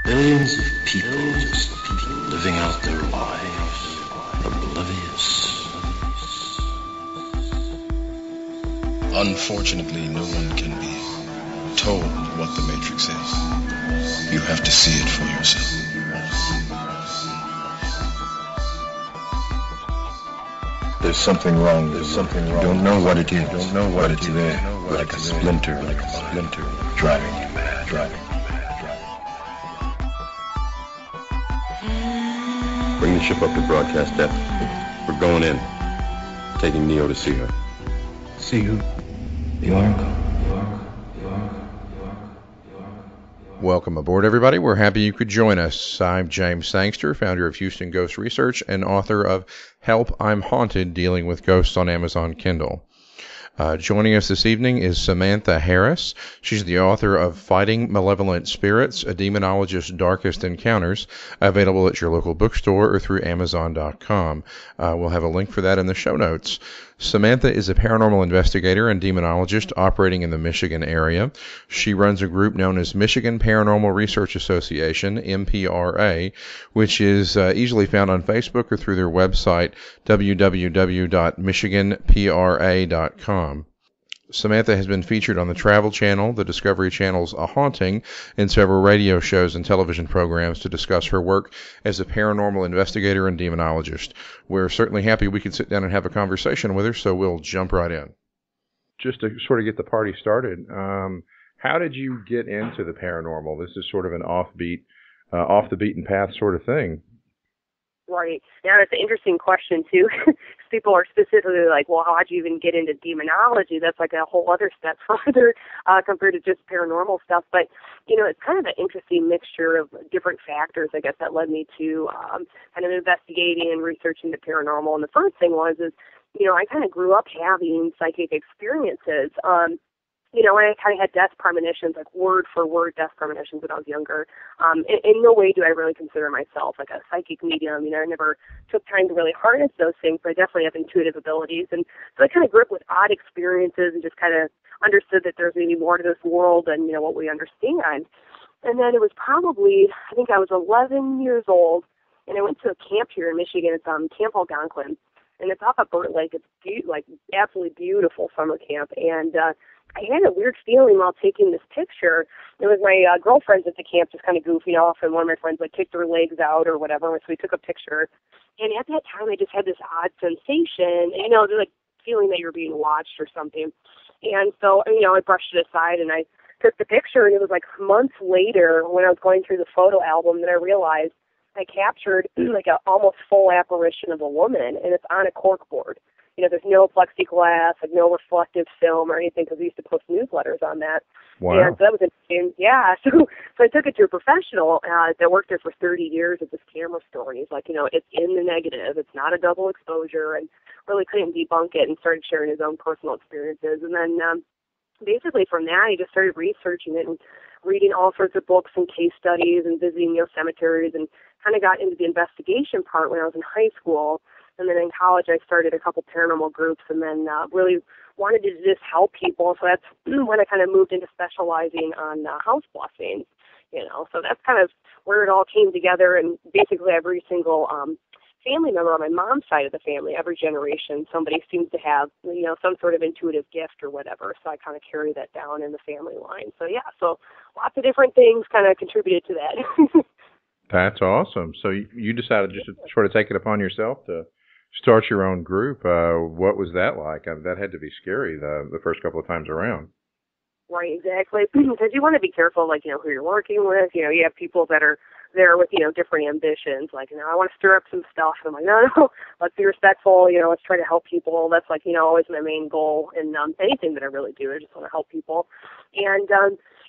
Billions of people just living out their lives, oblivious. Unfortunately, no one can be told what the Matrix is. You have to see it for yourself. There's something wrong. There's something wrong. You don't know what it is. You don't know what it's there. Like a splinter, driving you mad. Bring the ship up to broadcast depth. We're going in. Taking Neo to see her. See who? The Oracle. Welcome aboard, everybody. We're happy you could join us. I'm James Sangster, founder of Houston Ghost Research and author of Help, I'm Haunted, Dealing with Ghosts on Amazon Kindle. Joining us this evening is Samantha Harris. She's the author of Fighting Malevolent Spirits, A Demonologist's Darkest Encounters, available at your local bookstore or through Amazon.com. We'll have a link for that in the show notes. Samantha is a paranormal investigator and demonologist operating in the Michigan area. She runs a group known as Michigan Paranormal Research Association, MPRA, which is easily found on Facebook or through their website, www.michiganpra.com. Samantha has been featured on the Travel Channel, the Discovery Channel's A Haunting, and several radio shows and television programs to discuss her work as a paranormal investigator and demonologist. We're certainly happy we could sit down and have a conversation with her, so we'll jump right in. Just to sort of get the party started, how did you get into the paranormal? This is sort of an off the beaten path sort of thing. Right. Now, that's an interesting question, too. People are specifically like, well, how'd you even get into demonology? That's like a whole other step further compared to just paranormal stuff. But, you know, it's kind of an interesting mixture of different factors, I guess, that led me to kind of investigating and researching the paranormal. And the first thing was, you know, I kind of grew up having psychic experiences. You know, I kind of had death premonitions, like word-for-word death premonitions when I was younger. In no way do I really consider myself like a psychic medium. You know, I never took time to really harness those things, but I definitely have intuitive abilities. And so I kind of grew up with odd experiences and just kind of understood that there's maybe more to this world than, you know, what we understand. And then it was probably, I think I was 11 years old, and I went to a camp here in Michigan. It's Camp Algonquin, and it's off of Burt Lake. It's absolutely beautiful summer camp. And I had a weird feeling while taking this picture. It was my girlfriends at the camp just kind of goofing off, and one of my friends like kicked her legs out or whatever, so we took a picture. And at that time, I just had this odd sensation, you know, like feeling that you're being watched or something. And so, you know, I brushed it aside and I took the picture, and it was like months later when I was going through the photo album that I realized I captured like an almost full apparition of a woman, and it's on a cork board. You know, there's no plexiglass, like no reflective film or anything, because we used to post newsletters on that. Wow. And so that was interesting. Yeah. So I took it to a professional that worked there for 30 years at this camera store. And he's like, you know, it's in the negative. It's not a double exposure, and really couldn't debunk it and started sharing his own personal experiences. And then basically from that, he just started researching it and reading all sorts of books and case studies and visiting, you know, cemeteries, and kind of got into the investigation part when I was in high school. And then in college, I started a couple paranormal groups, and then really wanted to just help people. So that's when I kind of moved into specializing on house blessings, you know. So that's kind of where it all came together. And basically every single family member on my mom's side of the family, every generation, somebody seems to have, you know, some sort of intuitive gift or whatever. So I kind of carry that down in the family line. So, yeah, so lots of different things kind of contributed to that. That's awesome. So you decided just to sort of take it upon yourself to start your own group. What was that like? That had to be scary the first couple of times around. Right, exactly. Because you want to be careful, like, you know, who you're working with. You know, you have people that are there with, you know, different ambitions. Like, you know, I want to stir up some stuff. And I'm like, no, let's be respectful. You know, let's try to help people. That's, like, you know, always my main goal in anything that I really do. I just want to help people. And,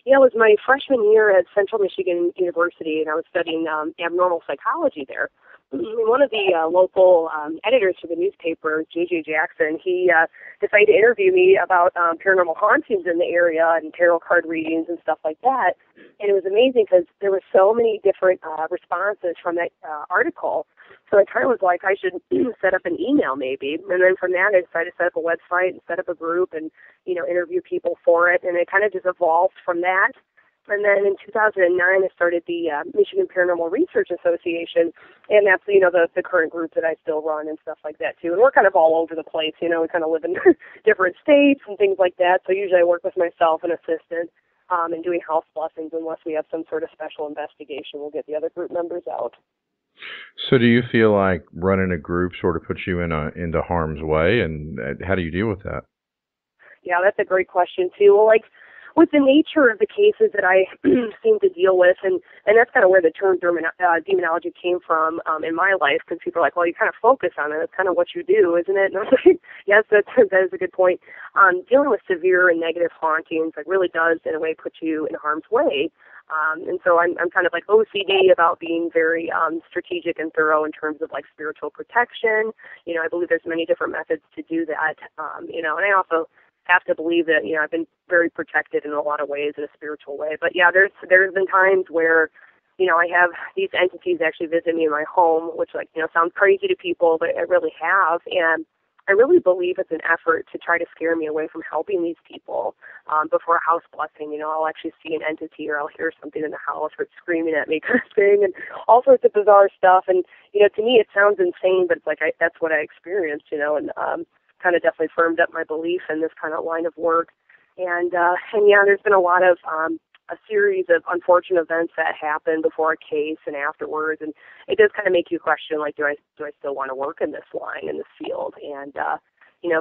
you know, it was my freshman year at Central Michigan University, and I was studying abnormal psychology there. One of the local editors for the newspaper, J.J. Jackson, he decided to interview me about paranormal hauntings in the area and tarot card readings and stuff like that. And it was amazing because there were so many different responses from that article. So I kind of was like, I should set up an email maybe. And then from that, I decided to set up a website and set up a group and, you know, interview people for it. And it kind of just evolved from that. And then in 2009, I started the Michigan Paranormal Research Association, and that's, the current group that I still run and stuff like that, too. And we're kind of all over the place, we kind of live in different states and things like that. So usually I work with myself and assistant and doing house blessings. Unless we have some sort of special investigation, we'll get the other group members out. So do you feel like running a group sort of puts you into harm's way, and how do you deal with that? Yeah, that's a great question, too. Well, with the nature of the cases that I seem to deal with, and that's kind of where the term demonology came from in my life, because people are like, well, you kind of focus on it. That's kind of what you do, isn't it? And I was like, yes, that is a good point. Dealing with severe and negative hauntings really does, in a way, put you in harm's way. And so I'm kind of OCD about being very strategic and thorough in terms of spiritual protection. I believe there's many different methods to do that. And I also have to believe that, I've been very protected in a lot of ways in a spiritual way. But yeah, there's been times where, I have these entities actually visit me in my home, which sounds crazy to people, but I really have. And I really believe it's an effort to try to scare me away from helping these people. Before a house blessing, I'll actually see an entity or I'll hear something in the house or it's screaming at me kind of thing, and all sorts of bizarre stuff. And, to me it sounds insane, but it's that's what I experienced, and kind of definitely firmed up my belief in this kind of line of work. And yeah, there's been a lot of a series of unfortunate events that happen before a case and afterwards, and it does kind of make you question, do I still want to work in this line, in this field? And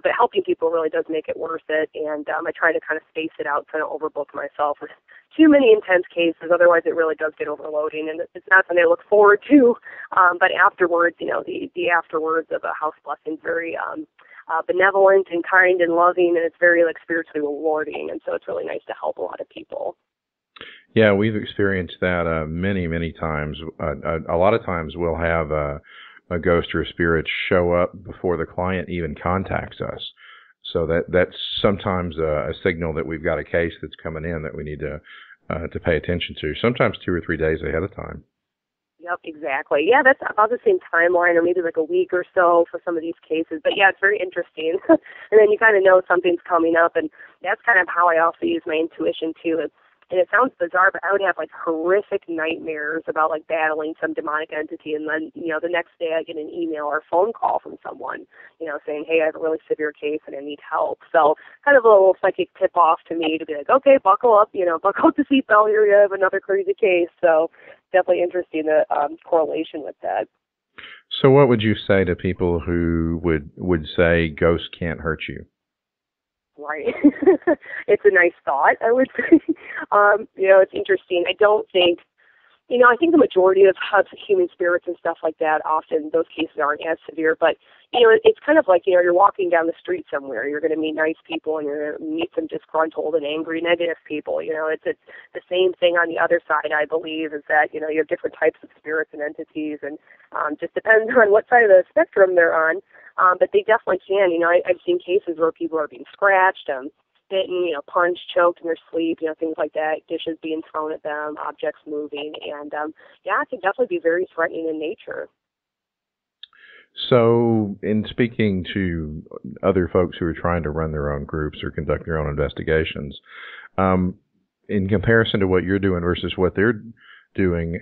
but helping people really does make it worth it. And I try to kind of space it out so I don't overbook myself with too many intense cases. Otherwise, it really does get overloading, and it's not something I look forward to. But afterwards, the afterwards of a house blessing is very benevolent and kind and loving, and it's very spiritually rewarding. And so it's really nice to help a lot of people. Yeah, we've experienced that many times. A lot of times we'll have a ghost or a spirit show up before the client even contacts us. So that's sometimes a signal that we've got a case that's coming in that we need to pay attention to, sometimes 2 or 3 days ahead of time. Yep, exactly. Yeah, that's about the same timeline, or maybe a week or so for some of these cases. But yeah, it's very interesting. And then you kind of know something's coming up, and that's kind of how I also use my intuition too. And it sounds bizarre, but I would have horrific nightmares about battling some demonic entity, and then the next day I get an email or a phone call from someone, saying, hey, I have a really severe case and I need help. So kind of a little psychic tip off to me to be okay, buckle up, buckle up the seatbelt, here you have another crazy case. So definitely interesting, the correlation with that. So what would you say to people who would say ghosts can't hurt you? Right. It's a nice thought, I would say. It's interesting. I don't think, I think the majority of human spirits and stuff like that, often those cases aren't as severe, but, it's kind of you're walking down the street somewhere. You're going to meet nice people and you're going to meet some disgruntled and angry, negative people. It's the same thing on the other side, I believe, is that, you have different types of spirits and entities, and just depends on what side of the spectrum they're on. But they definitely can. I've seen cases where people are being scratched, bitten, punched, choked in their sleep, things like that, dishes being thrown at them, objects moving. And, yeah, it can definitely be very threatening in nature. So in speaking to other folks who are trying to run their own groups or conduct their own investigations, in comparison to what you're doing versus what they're doing,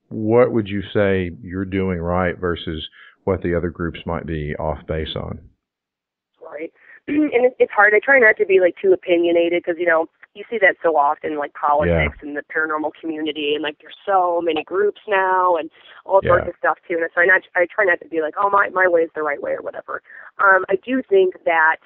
what would you say you're doing right versus what the other groups might be off base on? Right. And it's hard. I try not to be too opinionated because, you see that so often, politics and the paranormal community, and there's so many groups now and all sorts of stuff too. And so I try not to be my way is the right way or whatever. I do think that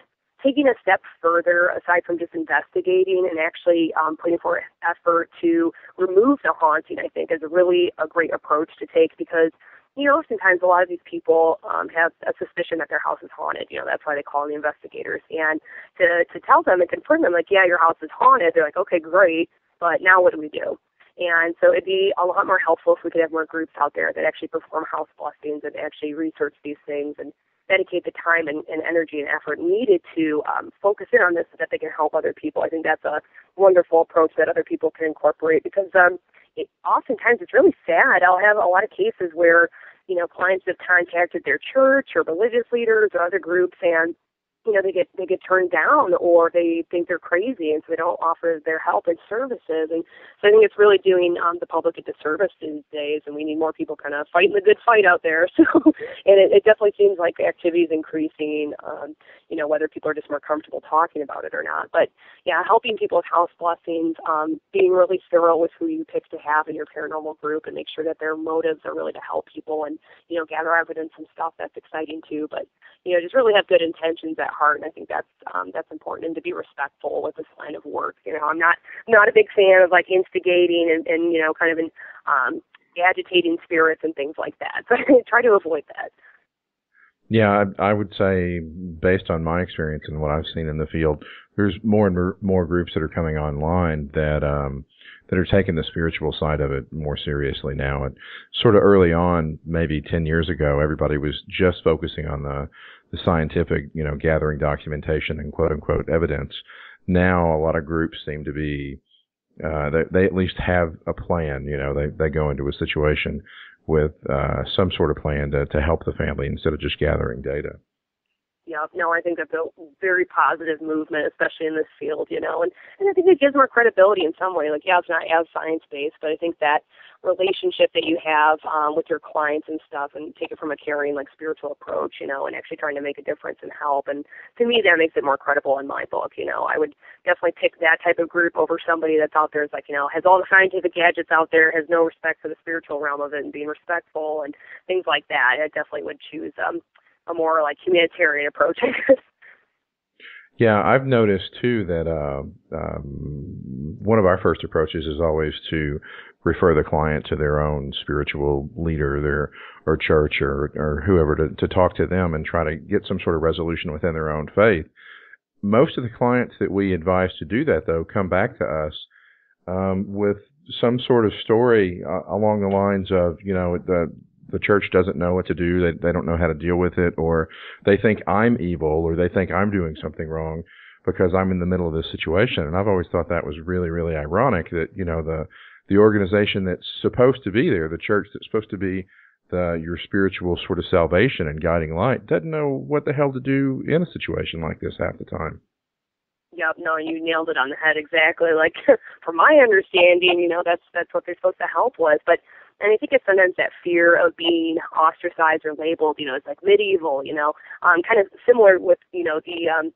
taking a step further, aside from just investigating and actually putting forth effort to remove the haunting, I think is really a great approach to take, because oftentimes a lot of these people have a suspicion that their house is haunted. That's why they call the investigators. And to tell them and confirm them, yeah, your house is haunted, they're okay, great, but now what do we do? And so it'd be a lot more helpful if we could have more groups out there that actually perform house blessings and actually research these things and dedicate the time and energy and effort needed to focus in on this so that they can help other people. I think that's a wonderful approach that other people can incorporate, because oftentimes it's really sad. I'll have a lot of cases where, clients have contacted their church or religious leaders or other groups, and they get turned down, or they think they're crazy, and so they don't offer their help and services. And so I think it's really doing the public a disservice these days, and we need more people kind of fighting the good fight out there. So, and it definitely seems like the activity is increasing, whether people are just more comfortable talking about it or not. But yeah, helping people with house blessings, being really thorough with who you pick to have in your paranormal group, and make sure that their motives are really to help people and, gather evidence and stuff. That's exciting too. But, just really have good intentions at heart, and I think that's important, and to be respectful with this line of work. I'm not a big fan of like instigating and kind of agitating spirits and things like that. So I try to avoid that. Yeah, I would say, based on my experience and what I've seen in the field, there's more and more groups that are coming online that are taking the spiritual side of it more seriously now. And sort of early on, maybe 10 years ago, everybody was just focusing on the scientific, gathering documentation and quote unquote evidence. Now, a lot of groups seem to be, they at least have a plan. They go into a situation with some sort of plan to help the family instead of just gathering data. Yeah, no, I think that's a very positive movement, especially in this field, and I think it gives more credibility in some way. Like, yeah, it's not as science-based, but I think that relationship that you have with your clients and stuff, and take it from a caring, like, spiritual approach, and actually trying to make a difference and help. And to me, that makes it more credible in my book. I would definitely pick that type of group over somebody that's out there, is like, has all the scientific gadgets out there, has no respect for the spiritual realm of it and being respectful and things like that. I definitely would choose a more like humanitarian approach, I guess. Yeah, I've noticed too that one of our first approaches is always to refer the client to their own spiritual leader, or church, or whoever, to talk to them and try to get some sort of resolution within their own faith. Most of the clients that we advise to do that, though, come back to us with some sort of story along the lines of, the church doesn't know what to do. They don't know how to deal with it, or they think I'm evil, or they think I'm doing something wrong because I'm in the middle of this situation. And I've always thought that was really, really ironic that, the organization that's supposed to be there, the church that's supposed to be your spiritual sort of salvation and guiding light, doesn't know what the hell to do in a situation like this half the time. Yep, no, you nailed it on the head exactly. Like, from my understanding, that's what they're supposed to help with. And I think it's sometimes that fear of being ostracized or labeled, it's like medieval, kind of similar with, the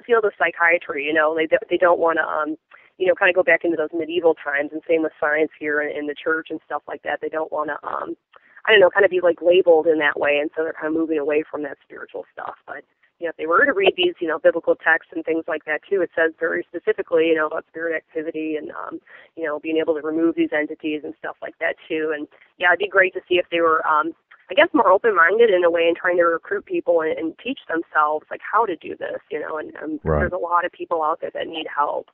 field of psychiatry, they don't want to, kind of go back into those medieval times, and same with science here in the church and stuff like that. They don't want to, kind of be like labeled in that way, and so they're kind of moving away from that spiritual stuff. But if they were to read these, biblical texts and things like that too, it says very specifically, about spirit activity and, being able to remove these entities and stuff like that too. And yeah, it'd be great to see if they were, I guess, more open-minded in a way, and trying to recruit people and teach themselves like how to do this, and right. There's a lot of people out there that need help.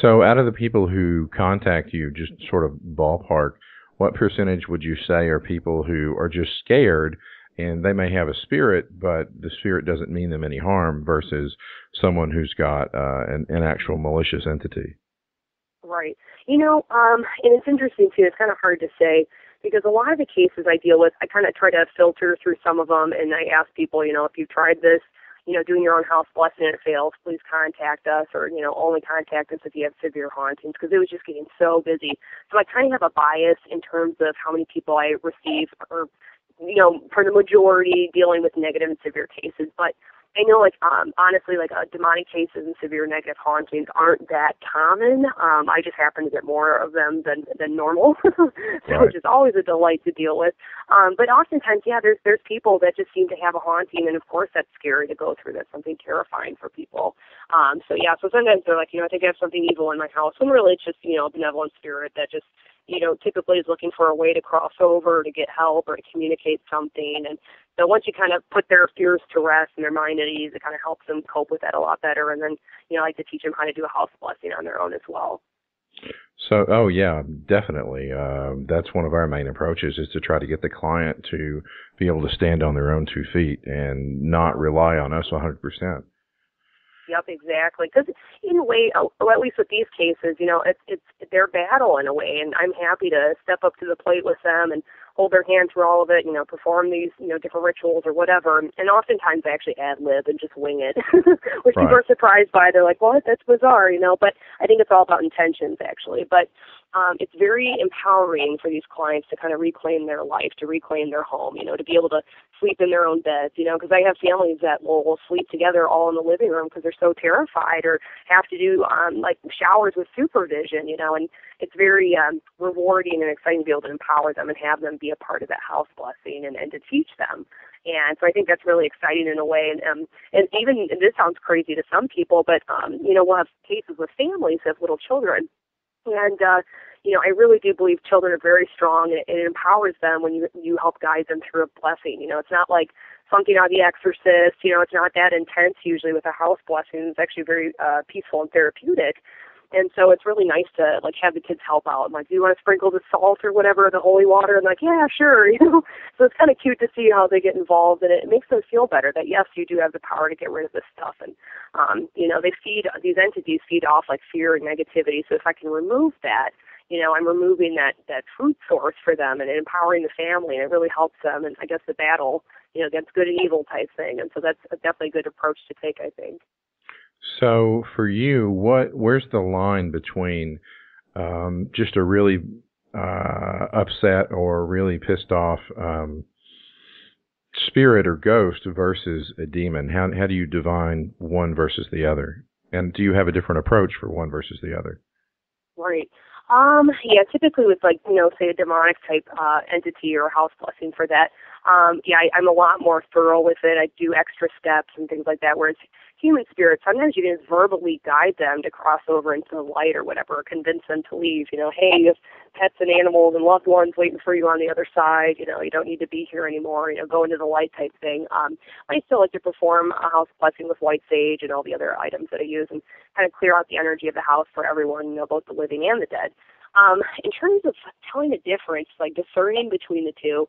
So out of the people who contact you, just sort of ballpark, what percentage would you say are people who are just scared, and they may have a spirit, but the spirit doesn't mean them any harm, versus someone who's got an actual malicious entity? Right. And it's interesting too, it's kind of hard to say, because a lot of the cases I deal with, I kind of try to filter through some of them, and I ask people, if you've tried this, doing your own house blessing and it fails, please contact us, or, only contact us if you have severe hauntings, because it was just getting so busy. So I kind of have a bias in terms of how many people I receive, or, for the majority dealing with negative and severe cases. But I know, honestly, demonic cases and severe negative hauntings aren't that common. I just happen to get more of them than normal, Right. Which is always a delight to deal with. But oftentimes, yeah, there's people that just seem to have a haunting, and of course that's scary to go through. That's something terrifying for people. So sometimes they're like, I think I have something evil in my house, when really it's just, a benevolent spirit that just, typically is looking for a way to cross over, to get help, or to communicate something. And so once you kind of put their fears to rest and their mind at ease, it kind of helps them cope with that a lot better. And then, I like to teach them how to do a house blessing on their own as well. So, oh yeah, definitely. That's one of our main approaches, is to try to get the client to be able to stand on their own 2 feet and not rely on us 100%. Yep, exactly. Because in a way, or at least with these cases, it's their battle in a way, and I'm happy to step up to the plate with them and hold their hand through all of it, perform these, different rituals or whatever. And oftentimes they actually ad-lib and just wing it, which people are surprised by. They're like, what? That's bizarre, But I think it's all about intentions, actually. But it's very empowering for these clients to kind of reclaim their life, to reclaim their home, to be able to sleep in their own beds, because I have families that will sleep together all in the living room because they're so terrified, or have to do like showers with supervision, and it's very rewarding and exciting to be able to empower them and have them be a part of that house blessing and to teach them. And so I think that's really exciting in a way. And even, and this sounds crazy to some people, but, we'll have cases with families that have little children. And, I really do believe children are very strong, and it empowers them when you help guide them through a blessing. It's not like something out of The Exorcist. It's not that intense usually with a house blessing. It's actually very peaceful and therapeutic. And so it's really nice to, have the kids help out. I'm like, do you want to sprinkle the salt or whatever, the holy water? I'm like, yeah, sure, So it's kind of cute to see how they get involved, and it makes them feel better that, yes, you do have the power to get rid of this stuff. And, these entities feed off, fear and negativity. So if I can remove that, I'm removing that food source for them and empowering the family, and it really helps them. And I guess the battle, against good and evil type thing. And so that's definitely a good approach to take, I think. So for you, where's the line between just a really upset or really pissed off spirit or ghost versus a demon? How do you divine one versus the other? And do you have a different approach for one versus the other? Right. Typically with say a demonic type entity or house blessing for that, I'm a lot more thorough with it. I do extra steps and things like that, whereas human spirits, sometimes you can just verbally guide them to cross over into the light or whatever, or convince them to leave. Hey, you have pets and animals and loved ones waiting for you on the other side. You don't need to be here anymore. Go into the light type thing. I still like to perform a house blessing with white sage and all the other items that I use, and kind of clear out the energy of the house for everyone, both the living and the dead. In terms of telling the difference, discerning between the two,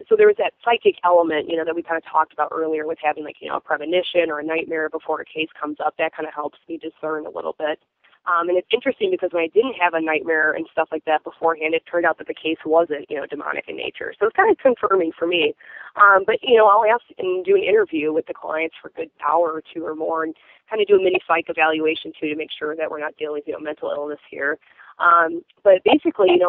so there was that psychic element, that we kind of talked about earlier with having a premonition or a nightmare before a case comes up. That kind of helps me discern a little bit. And it's interesting because when I didn't have a nightmare and stuff like that beforehand, it turned out that the case wasn't, demonic in nature. So it's kind of confirming for me. But I'll ask and do an interview with the clients for a good hour or two or more, and kind of do a mini psych evaluation too, to make sure that we're not dealing with, mental illness here. But basically,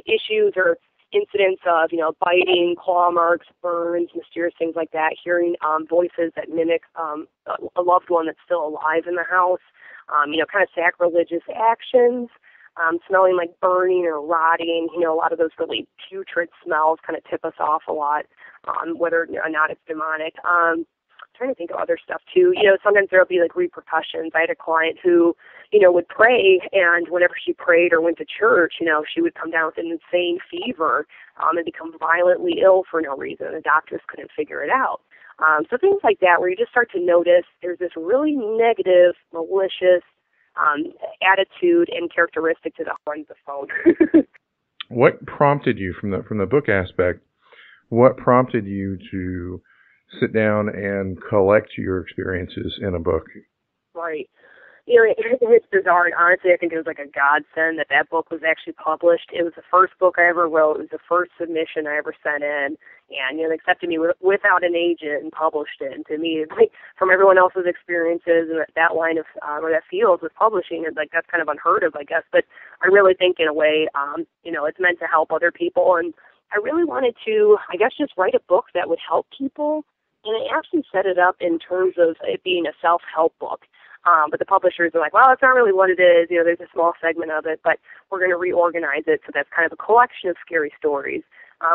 issues or incidents of, biting, claw marks, burns, mysterious things like that, hearing voices that mimic a loved one that's still alive in the house, kind of sacrilegious actions, smelling like burning or rotting, a lot of those really putrid smells kind of tip us off a lot, whether or not it's demonic. Trying to think of other stuff too. Sometimes there'll be repercussions. I had a client who, would pray, and whenever she prayed or went to church, she would come down with an insane fever and become violently ill for no reason. The doctors couldn't figure it out. So things like that, where you just start to notice there's this really negative, malicious attitude and characteristic to the front of the phone. What prompted you from the book aspect? What prompted you to sit down and collect your experiences in a book? Right. It's bizarre, and honestly, I think it was a godsend that book was actually published. It was the first book I ever wrote. It was the first submission I ever sent in, and they accepted me without an agent and published it. And to me, from everyone else's experiences and that line of or that field with publishing, it's that's kind of unheard of, I guess. But I really think in a way, it's meant to help other people, and I really wanted to, I guess, just write a book that would help people. And I actually set it up in terms of it being a self-help book. But the publishers are like, well, that's not really what it is. There's a small segment of it, but we're going to reorganize it. So that's kind of a collection of scary stories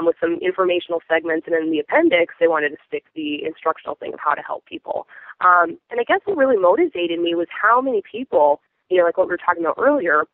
with some informational segments. And in the appendix, they wanted to stick the instructional thing of how to help people. And I guess what really motivated me was how many people, like what we were talking about earlier,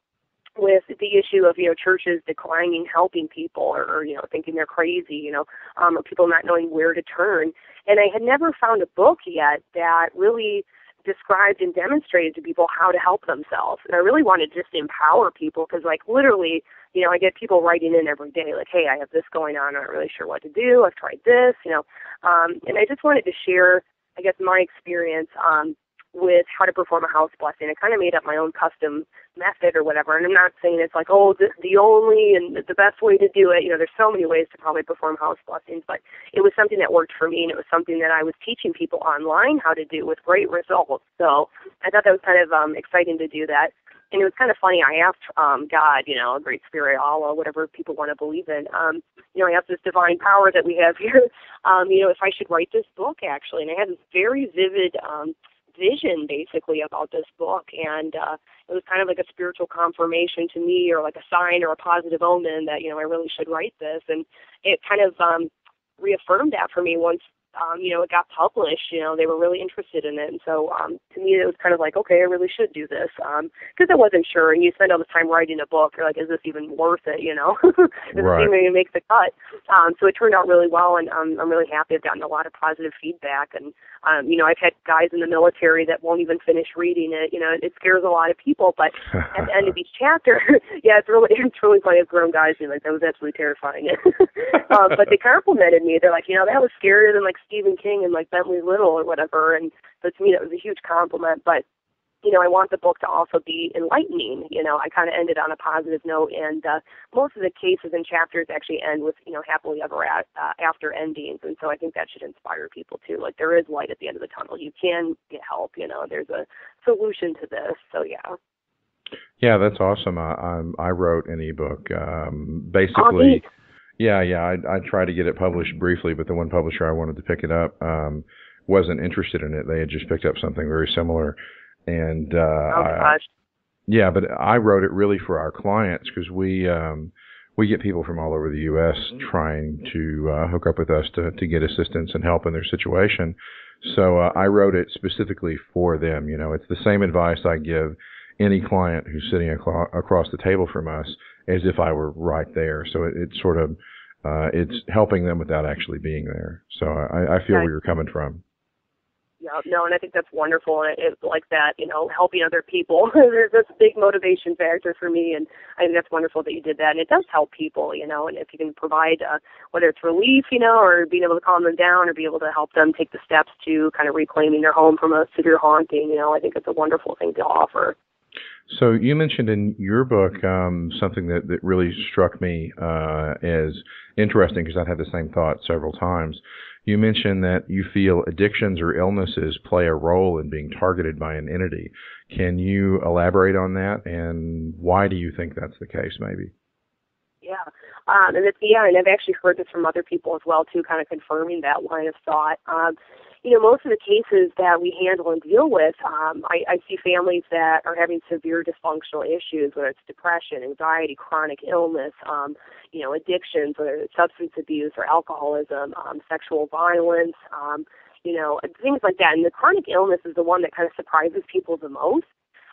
with the issue of, churches declining helping people or thinking they're crazy, or people not knowing where to turn. And I had never found a book yet that really described and demonstrated to people how to help themselves. And I really wanted just to empower people because, literally, I get people writing in every day, hey, I have this going on. I'm not really sure what to do. I've tried this, and I just wanted to share, I guess, my experience with how to perform a house blessing. I kind of made up my own custom method or whatever, and I'm not saying it's like, oh, the only and the best way to do it. There's so many ways to probably perform house blessings, but it was something that worked for me, and it was something that I was teaching people online how to do with great results. So I thought that was kind of exciting to do that. And it was kind of funny. I asked God, a great spirit, Allah, whatever people want to believe in. I asked this divine power that we have here, if I should write this book, actually. And I had this very vivid vision, basically, about this book. And it was kind of like a spiritual confirmation to me, or like a sign or a positive omen that, I really should write this. And it kind of reaffirmed that for me once, it got published. They were really interested in it. And so to me, it was kind of like, okay, I really should do this, because I wasn't sure. And you spend all this time writing a book, you're like, is this even worth it, Does it Right. seem to make the cut? So it turned out really well, and I'm really happy. I've gotten a lot of positive feedback. And, I've had guys in the military that won't even finish reading it. It scares a lot of people, but at the end of each chapter, yeah, it's really funny. As grown guys being like, that was absolutely terrifying. But they complimented me. They're like, that was scarier than like Stephen King and like Bentley Little or whatever. And so to me, that was a huge compliment. But I want the book to also be enlightening. I kind of ended on a positive note, and most of the cases and chapters actually end with, happily ever after endings. And so I think that should inspire people too. Like, there is light at the end of the tunnel. You can get help. There's a solution to this. So yeah. Yeah, that's awesome. I wrote an ebook. Basically, I tried to get it published briefly, but the one publisher I wanted to pick it up wasn't interested in it. They had just picked up something very similar. And gosh. Yeah, but I wrote it really for our clients, because we get people from all over the U.S. trying to hook up with us to get assistance and help in their situation. So I wrote it specifically for them. It's the same advice I give any client who's sitting across the table from us as if I were right there. So it's sort of it's helping them without actually being there. So I feel where you're coming from. Yeah, no, and I think that's wonderful, and it's like that, helping other people. That's a big motivation factor for me, and I think that's wonderful that you did that, and it does help people, and if you can provide, whether it's relief, or being able to calm them down, or be able to help them take the steps to kind of reclaiming their home from a severe haunting, I think it's a wonderful thing to offer. So you mentioned in your book something that really struck me as interesting, because I've had the same thought several times. You mentioned that you feel addictions or illnesses play a role in being targeted by an entity. Can you elaborate on that, and why do you think that's the case, maybe? Yeah, and I've actually heard this from other people as well, too, kind of confirming that line of thought. Most of the cases that we handle and deal with, I see families that are having severe dysfunctional issues, whether it's depression, anxiety, chronic illness, addictions, whether it's substance abuse or alcoholism, sexual violence, things like that. And the chronic illness is the one that kind of surprises people the most.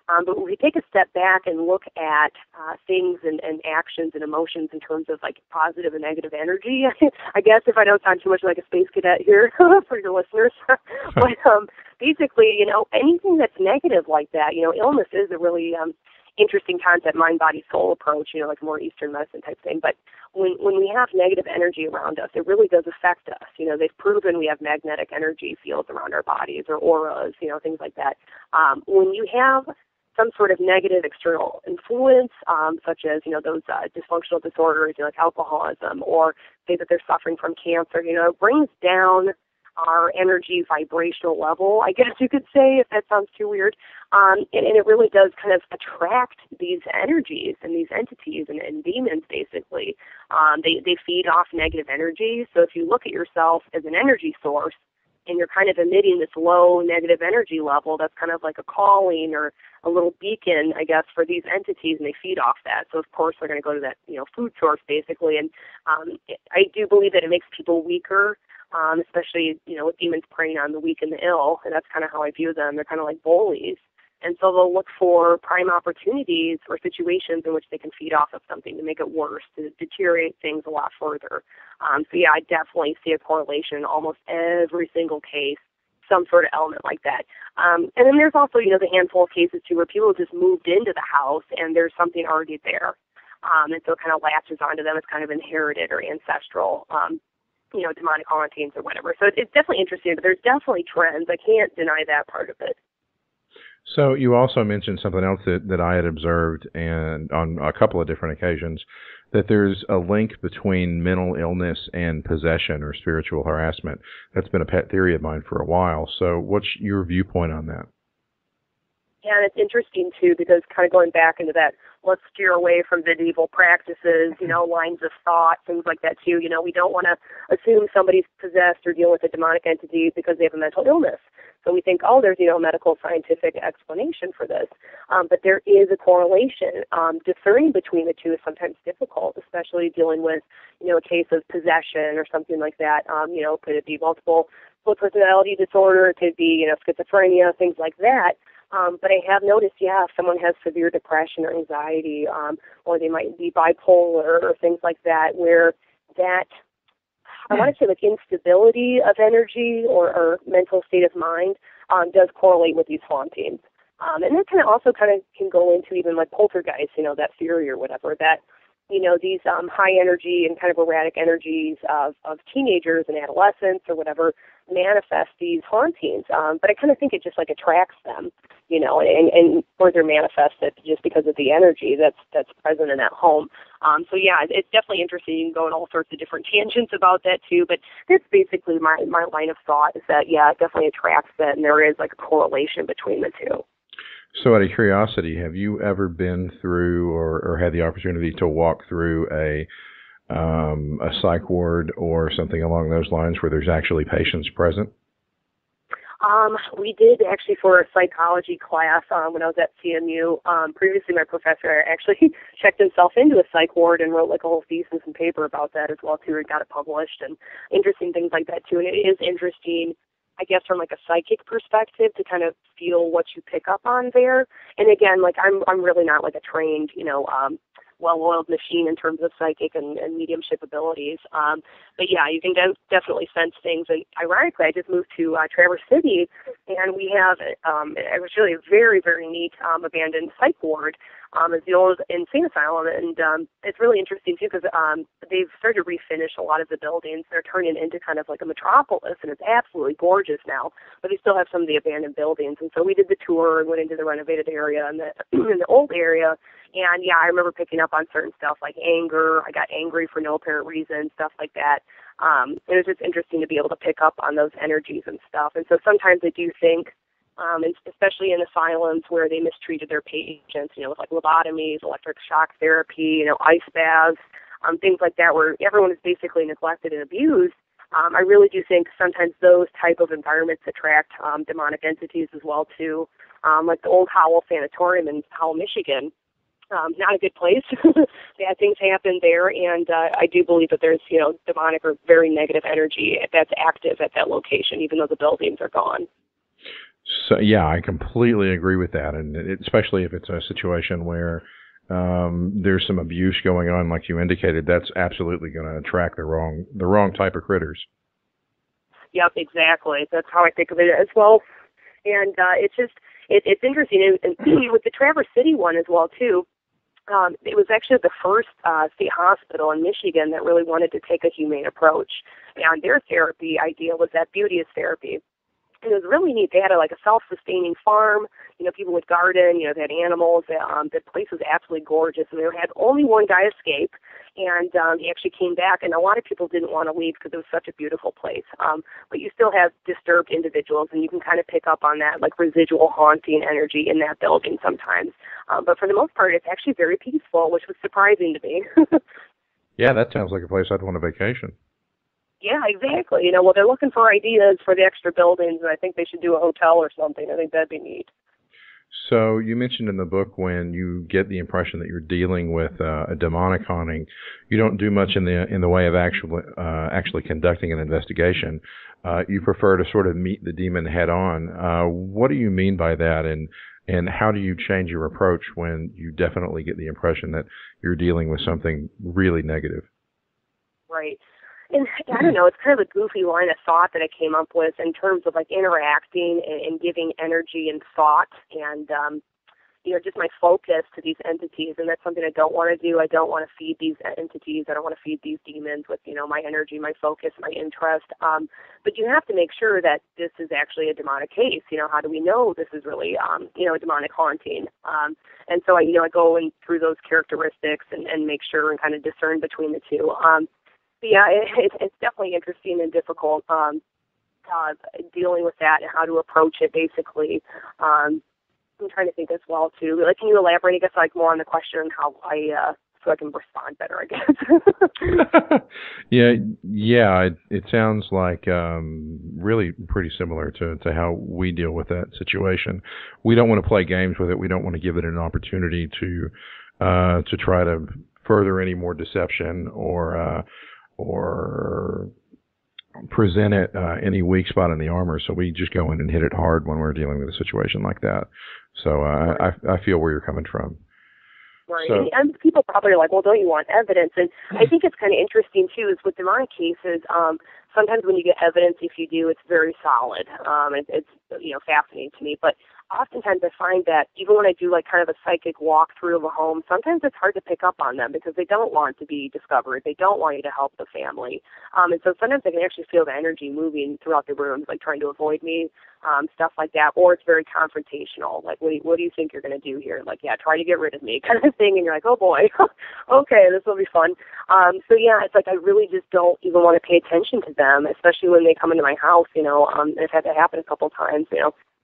But when we take a step back and look at things and actions and emotions in terms of like positive and negative energy, I guess if I don't sound too much like a space cadet here for your listeners, but basically, anything that's negative like that, illness is a really interesting concept, mind, body, soul approach, like more Eastern medicine type thing. But when we have negative energy around us, it really does affect us. They've proven we have magnetic energy fields around our bodies, or auras, things like that. When you have some sort of negative external influence, such as, those dysfunctional disorders, like alcoholism, or say that they're suffering from cancer, it brings down our energy vibrational level, I guess you could say, if that sounds too weird. And it really does kind of attract these energies and these entities and demons, basically. They feed off negative energy. So if you look at yourself as an energy source, and you're kind of emitting this low negative energy level, that's kind of like a calling or a little beacon, I guess, for these entities, and they feed off that. So, of course, they're going to go to that, food source, basically. And I do believe that it makes people weaker, especially, with demons preying on the weak and the ill, and that's kind of how I view them. They're kind of like bullies. And so they'll look for prime opportunities or situations in which they can feed off of something to make it worse, to deteriorate things a lot further. So, yeah, I definitely see a correlation in almost every single case, some sort of element like that. And then there's also, the handful of cases, too, where people just moved into the house and there's something already there. And so it kind of latches onto them. It's kind of inherited or ancestral, demonic hauntings or whatever. So it's definitely interesting, but there's definitely trends. I can't deny that part of it. So you also mentioned something else that I had observed, and on a couple of different occasions, that there's a link between mental illness and possession or spiritual harassment. That's been a pet theory of mine for a while. So what's your viewpoint on that? Yeah, and it's interesting, too, because kind of going back into that, let's steer away from medieval practices, lines of thought, things like that, too. We don't want to assume somebody's possessed or dealing with a demonic entity because they have a mental illness. So we think, there's, medical scientific explanation for this. But there is a correlation. Discerning between the two is sometimes difficult, especially dealing with, a case of possession or something like that. Could it be multiple split personality disorder? It could be, schizophrenia, things like that. But I have noticed, if someone has severe depression or anxiety, or they might be bipolar or things like that, where that, I want to say like instability of energy or mental state of mind does correlate with these hauntings. And that also can go into even like poltergeist, that theory or whatever, that, these high energy and kind of erratic energies of teenagers and adolescents or whatever manifest these hauntings. But I kind of think it just like attracts them, and or they're manifested just because of the energy that's present in that home. So yeah, it's definitely interesting. You can go in all sorts of different tangents about that too, but that's basically my line of thought is that, yeah, it definitely attracts that, and there is like a correlation between the two. So out of curiosity, have you ever been through or had the opportunity to walk through a psych ward or something along those lines where there's actually patients present? We did actually for a psychology class when I was at CMU. Previously, my professor actually checked himself into a psych ward and wrote like a whole thesis and paper about that as well too, and got it published, and interesting things like that too. And it is interesting, I guess, from like a psychic perspective to kind of feel what you pick up on there. And again, like I'm really not like a trained, well-oiled machine in terms of psychic and mediumship abilities. But yeah, you can definitely sense things. And ironically, I just moved to Traverse City, and we have actually a very, very neat abandoned psych ward. It's the old insane asylum, and it's really interesting too because they've started to refinish a lot of the buildings. They're turning into kind of like a metropolis, and it's absolutely gorgeous now. But they still have some of the abandoned buildings, and so we did the tour and went into the renovated area and in the old area. And yeah, I remember picking up on certain stuff like anger. I got angry for no apparent reason, stuff like that. It was just interesting to be able to pick up on those energies and stuff. And so sometimes I do think, especially in asylums where they mistreated their patients, with like lobotomies, electric shock therapy, ice baths, things like that, where everyone is basically neglected and abused. I really do think sometimes those type of environments attract demonic entities as well too, like the old Howell Sanatorium in Howell, Michigan. Not a good place. Bad things happen there, and I do believe that there's, demonic or very negative energy that's active at that location, even though the buildings are gone. So yeah, I completely agree with that, and especially if it's a situation where there's some abuse going on, like you indicated, that's absolutely going to attract the wrong type of critters. Yep, exactly. That's how I think of it as well, and it's interesting, and with the Traverse City one as well too. It was actually the first state hospital in Michigan that really wanted to take a humane approach. And their therapy idea was that beauty is therapy. And it was really neat. They had a self-sustaining farm. People would garden. They had animals. The place was absolutely gorgeous. And they had only one guy escape. And he actually came back. And a lot of people didn't want to leave because it was such a beautiful place. But you still have disturbed individuals, and you can kind of pick up on that, like residual haunting energy in that building sometimes. But for the most part, it's actually very peaceful, which was surprising to me. Yeah, that sounds like a place I'd want to vacation. Yeah, exactly. Well, they're looking for ideas for the extra buildings, and I think they should do a hotel or something. I think that'd be neat. So you mentioned in the book when you get the impression that you're dealing with a demonic haunting, you don't do much in the way of actually conducting an investigation. You prefer to sort of meet the demon head on. What do you mean by that, and how do you change your approach when you definitely get the impression that you're dealing with something really negative? Right. And I don't know, it's kind of a goofy line of thought that I came up with in terms of like interacting and giving energy and thought. And, just my focus to these entities, and that's something I don't want to do. I don't want to feed these entities. I don't want to feed these demons with, my energy, my focus, my interest. But you have to make sure that this is actually a demonic case. How do we know this is really, a demonic haunting? And so I go in through those characteristics and make sure and kind of discern between the two. But yeah, it's definitely interesting and difficult dealing with that and how to approach it, basically. I'm trying to think as well, too. Can you elaborate, I guess, more on the question and how so I can respond better, I guess? Yeah. It sounds like really pretty similar to how we deal with that situation. We don't want to play games with it. We don't want to give it an opportunity to try to further any more deception or present it any weak spot in the armor. So we just go in and hit it hard when we're dealing with a situation like that. So I feel where you're coming from. Right. So, and people probably are like, well, don't you want evidence? And I think it's kind of interesting, too, is with demonic cases, sometimes when you get evidence, if you do, it's very solid. It's fascinating to me. But oftentimes I find that even when I do kind of a psychic walkthrough of a home, sometimes it's hard to pick up on them because they don't want to be discovered. They don't want you to help the family. And so sometimes I can actually feel the energy moving throughout the rooms, trying to avoid me, stuff like that. Or it's very confrontational. What do you think you're going to do here? Try to get rid of me kind of thing. And you're like, oh, boy, okay, this will be fun. So, yeah, it's I really just don't even want to pay attention to them, especially when they come into my house, I've had that happen a couple times,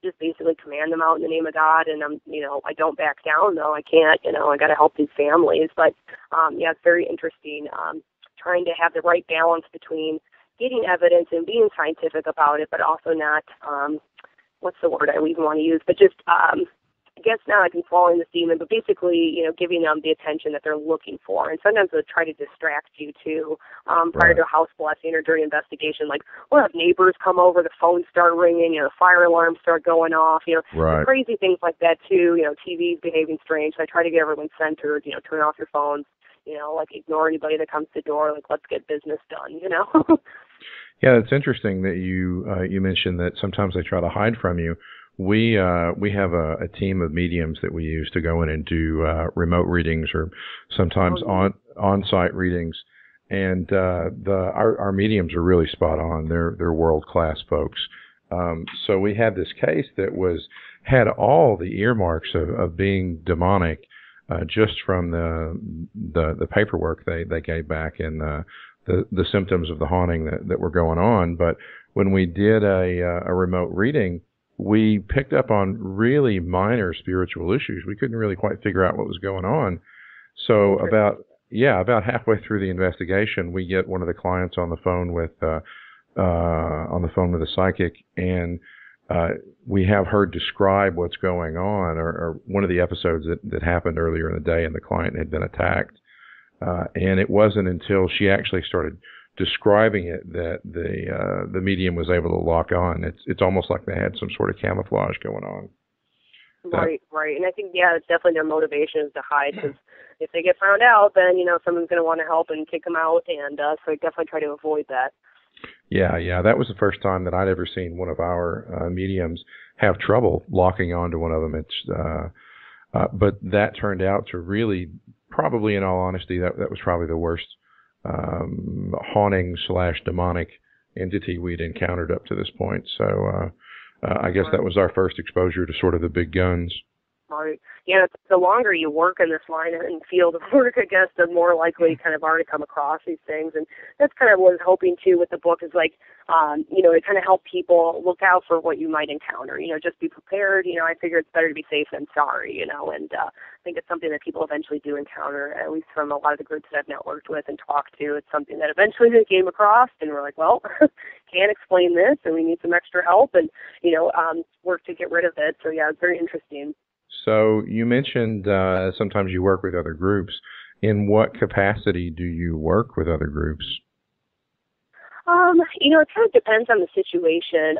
just basically command them out in the name of God, and I don't back down, though. I can't, I got to help these families. But, it's very interesting trying to have the right balance between getting evidence and being scientific about it, but also not, what's the word I even want to use, but just, I guess now I can fall in this demon, but basically, giving them the attention that they're looking for. And sometimes they'll try to distract you, too, prior to a house blessing or during investigation. We'll have neighbors come over, the phones start ringing, the fire alarms start going off, crazy things like that, too. TV's behaving strange. So I try to get everyone centered, turn off your phones, ignore anybody that comes to the door, let's get business done, Yeah, it's interesting that you mentioned that sometimes they try to hide from you. We have a team of mediums that we use to go in and do remote readings or sometimes on-site readings, and our mediums are really spot on. They're world-class folks. So we had this case that had all the earmarks of being demonic just from the paperwork they gave back and the symptoms of the haunting that were going on. But when we did a remote reading, we picked up on really minor spiritual issues. We couldn't really quite figure out what was going on. So about halfway through the investigation, we get one of the clients on the phone with a psychic, and we have her describe what's going on, or one of the episodes that happened earlier in the day, and the client had been attacked. And it wasn't until she actually started describing it that the medium was able to lock on. It's almost like they had some sort of camouflage going on. Right. And I think, it's definitely their motivation is to hide, because if they get found out, then, someone's going to want to help and kick them out, and so I definitely try to avoid that. Yeah, that was the first time that I'd ever seen one of our mediums have trouble locking onto one of them. But that turned out to really, probably in all honesty, that was probably the worst haunting / demonic entity we'd encountered up to this point. So I guess that was our first exposure to sort of the big guns. Right. Yeah, the longer you work in this line and field of work, I guess, the more likely you kind of already come across these things. And that's kind of what I was hoping, too, with the book is to kind of help people look out for what you might encounter, just be prepared. I figure it's better to be safe than sorry, and I think it's something that people eventually do encounter, at least from a lot of the groups that I've networked with and talked to. It's something that eventually they came across, and we're like, well, can't explain this, and we need some extra help, and, work to get rid of it. So, yeah, it's very interesting. So you mentioned sometimes you work with other groups. In what capacity do you work with other groups? It kind of depends on the situation.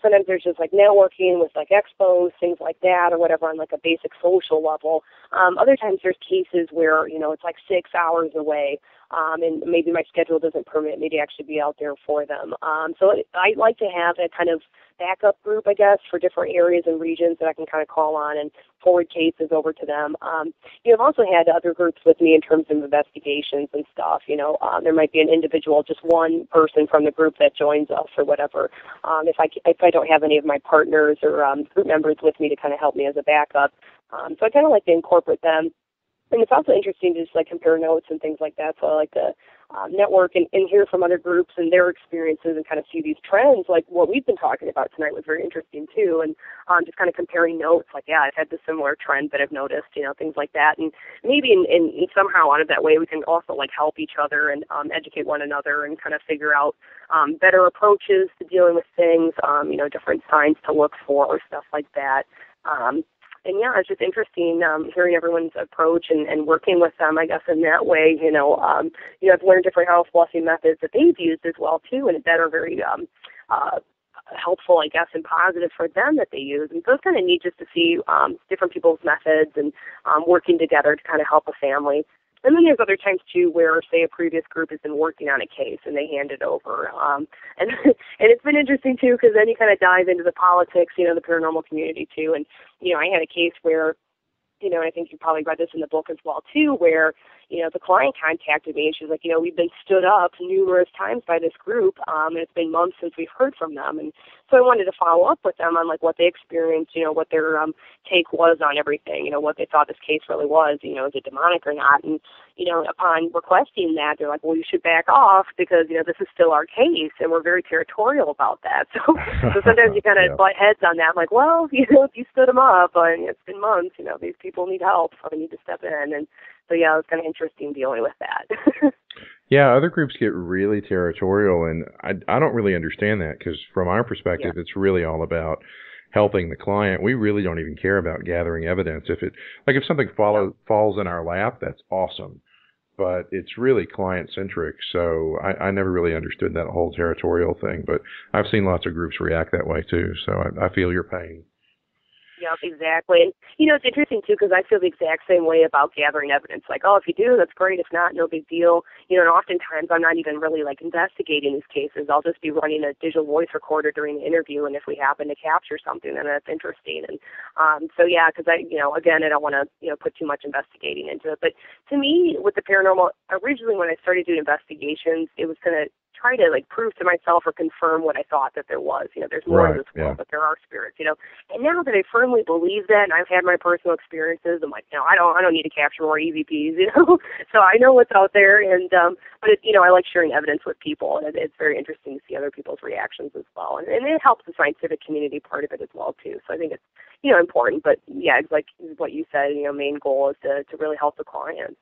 Sometimes there's just networking with expos, things like that, or whatever on a basic social level. Other times there's cases where, it's 6 hours away, and maybe my schedule doesn't permit me to actually be out there for them. So I like to have a kind of backup group, I guess, for different areas and regions that I can kind of call on and forward cases over to them. I've also had other groups with me in terms of investigations and stuff. There might be an individual, just one person from the group that joins us or whatever. If I don't have any of my partners or group members with me to kind of help me as a backup. So I kind of like to incorporate them. And it's also interesting to just like compare notes and things like that. So I like to network and hear from other groups and their experiences and kind of see these trends. Like what we've been talking about tonight was very interesting too. And just kind of comparing notes, like, yeah, I've had this similar trend that I've noticed, things like that. And maybe in somehow out of that way, we can also like help each other and educate one another and kind of figure out better approaches to dealing with things, different signs to look for or stuff like that. And yeah, it's just interesting hearing everyone's approach and working with them, I guess, in that way. I've learned different house blessing methods that they've used as well, too, and that are very helpful, I guess, and positive for them that they use. And so it's kind of neat just to see different people's methods and working together to kind of help a family. And then there's other times, too, where, say, a previous group has been working on a case and they hand it over. And it's been interesting, too, because then you kind of dive into the politics, the paranormal community, too. And, I had a case where, I think you probably read this in the book as well, too, where, the client contacted me and she's like, we've been stood up numerous times by this group, and it's been months since we've heard from them. And so I wanted to follow up with them on, like, what they experienced, what their take was on everything, what they thought this case really was, is it demonic or not? And, upon requesting that, they're like, well, you should back off because, this is still our case, and we're very territorial about that. So sometimes you kind of butt heads on that. I'm like, well, if you stood them up, and it's been months, these people need help, so I need to step in. And so, yeah, it was kind of interesting dealing with that. Yeah, other groups get really territorial, and I don't really understand that because from our perspective, it's really all about helping the client. We really don't even care about gathering evidence. If something falls in our lap, that's awesome. But it's really client-centric, so I never really understood that whole territorial thing. But I've seen lots of groups react that way, too, so I feel your pain. Yep, exactly. And, it's interesting, too, because I feel the exact same way about gathering evidence. Like, oh, if you do, that's great. If not, no big deal. And oftentimes I'm not even really, like, investigating these cases. I'll just be running a digital voice recorder during the interview, and if we happen to capture something, then that's interesting. And so, yeah, because again, I don't want to, put too much investigating into it. But to me, with the paranormal, originally when I started doing investigations, it was going to try to, like, prove to myself or confirm what I thought that there was. There's more in this world, but there are spirits, And now that I firmly believe that, and I've had my personal experiences, I'm like, I don't need to capture more EVPs, So I know what's out there, and but I like sharing evidence with people, and it's very interesting to see other people's reactions as well, and it helps the scientific community part of it as well too. So I think it's important, but yeah, it's like what you said. Main goal is to really help the clients.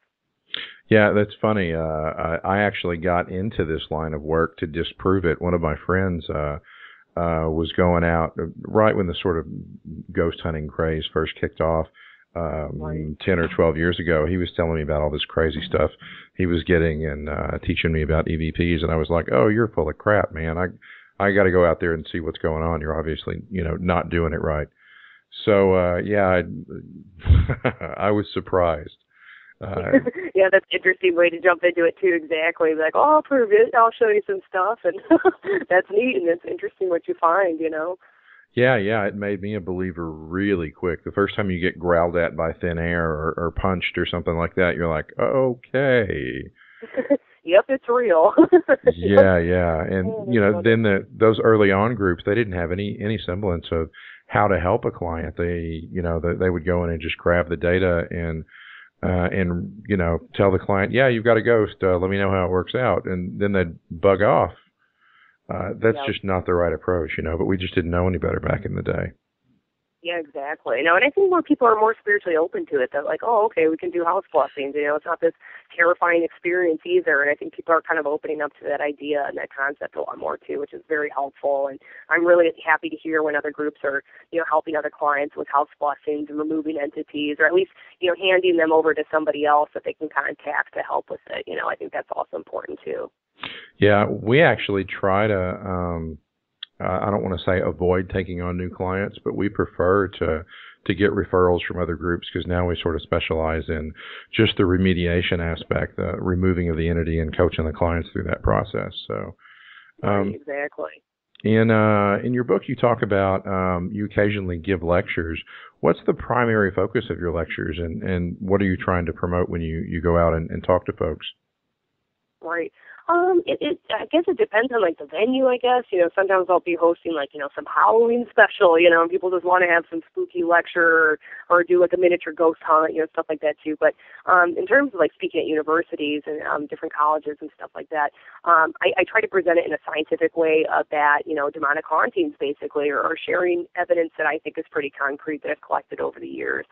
Yeah, that's funny. I actually got into this line of work to disprove it. One of my friends was going out right when the sort of ghost hunting craze first kicked off 10 or 12 years ago. He was telling me about all this crazy stuff he was getting and teaching me about EVPs. And I was like, oh, you're full of crap, man. I got to go out there and see what's going on. You're obviously, not doing it right. So, yeah, I was surprised. Yeah, that's an interesting way to jump into it too. Exactly, like, oh, I'll prove it. I'll show you some stuff, and that's neat, and it's interesting what you find. Yeah, it made me a believer really quick. The first time you get growled at by thin air or punched or something like that, you're like, okay. Yep, it's real. Yeah, and then those early on groups, they didn't have any semblance of how to help a client. They would go in and just grab the data and tell the client, yeah, you've got a ghost. Let me know how it works out. And then they'd bug off. That's just not the right approach, but we just didn't know any better back in the day. Yeah, exactly. And I think more people are more spiritually open to it. They're like, oh, okay, we can do house blessings. It's not this terrifying experience either. And I think people are kind of opening up to that idea and that concept a lot more too, which is very helpful. And I'm really happy to hear when other groups are, helping other clients with house blessings and removing entities, or at least, handing them over to somebody else that they can contact to help with it. I think that's also important too. Yeah, we actually try to, I don't want to say avoid taking on new clients, but we prefer to get referrals from other groups because now we sort of specialize in just the remediation aspect, the removing of the entity and coaching the clients through that process. So, exactly. In your book, you talk about you occasionally give lectures. What's the primary focus of your lectures, and what are you trying to promote when you go out and talk to folks? Right. I guess it depends on like the venue, I guess. Sometimes I'll be hosting like, some Halloween special, and people just want to have some spooky lecture or do like a miniature ghost hunt, stuff like that too. But in terms of like speaking at universities and different colleges and stuff like that, I try to present it in a scientific way that, demonic hauntings basically, or sharing evidence that I think is pretty concrete that I've collected over the years.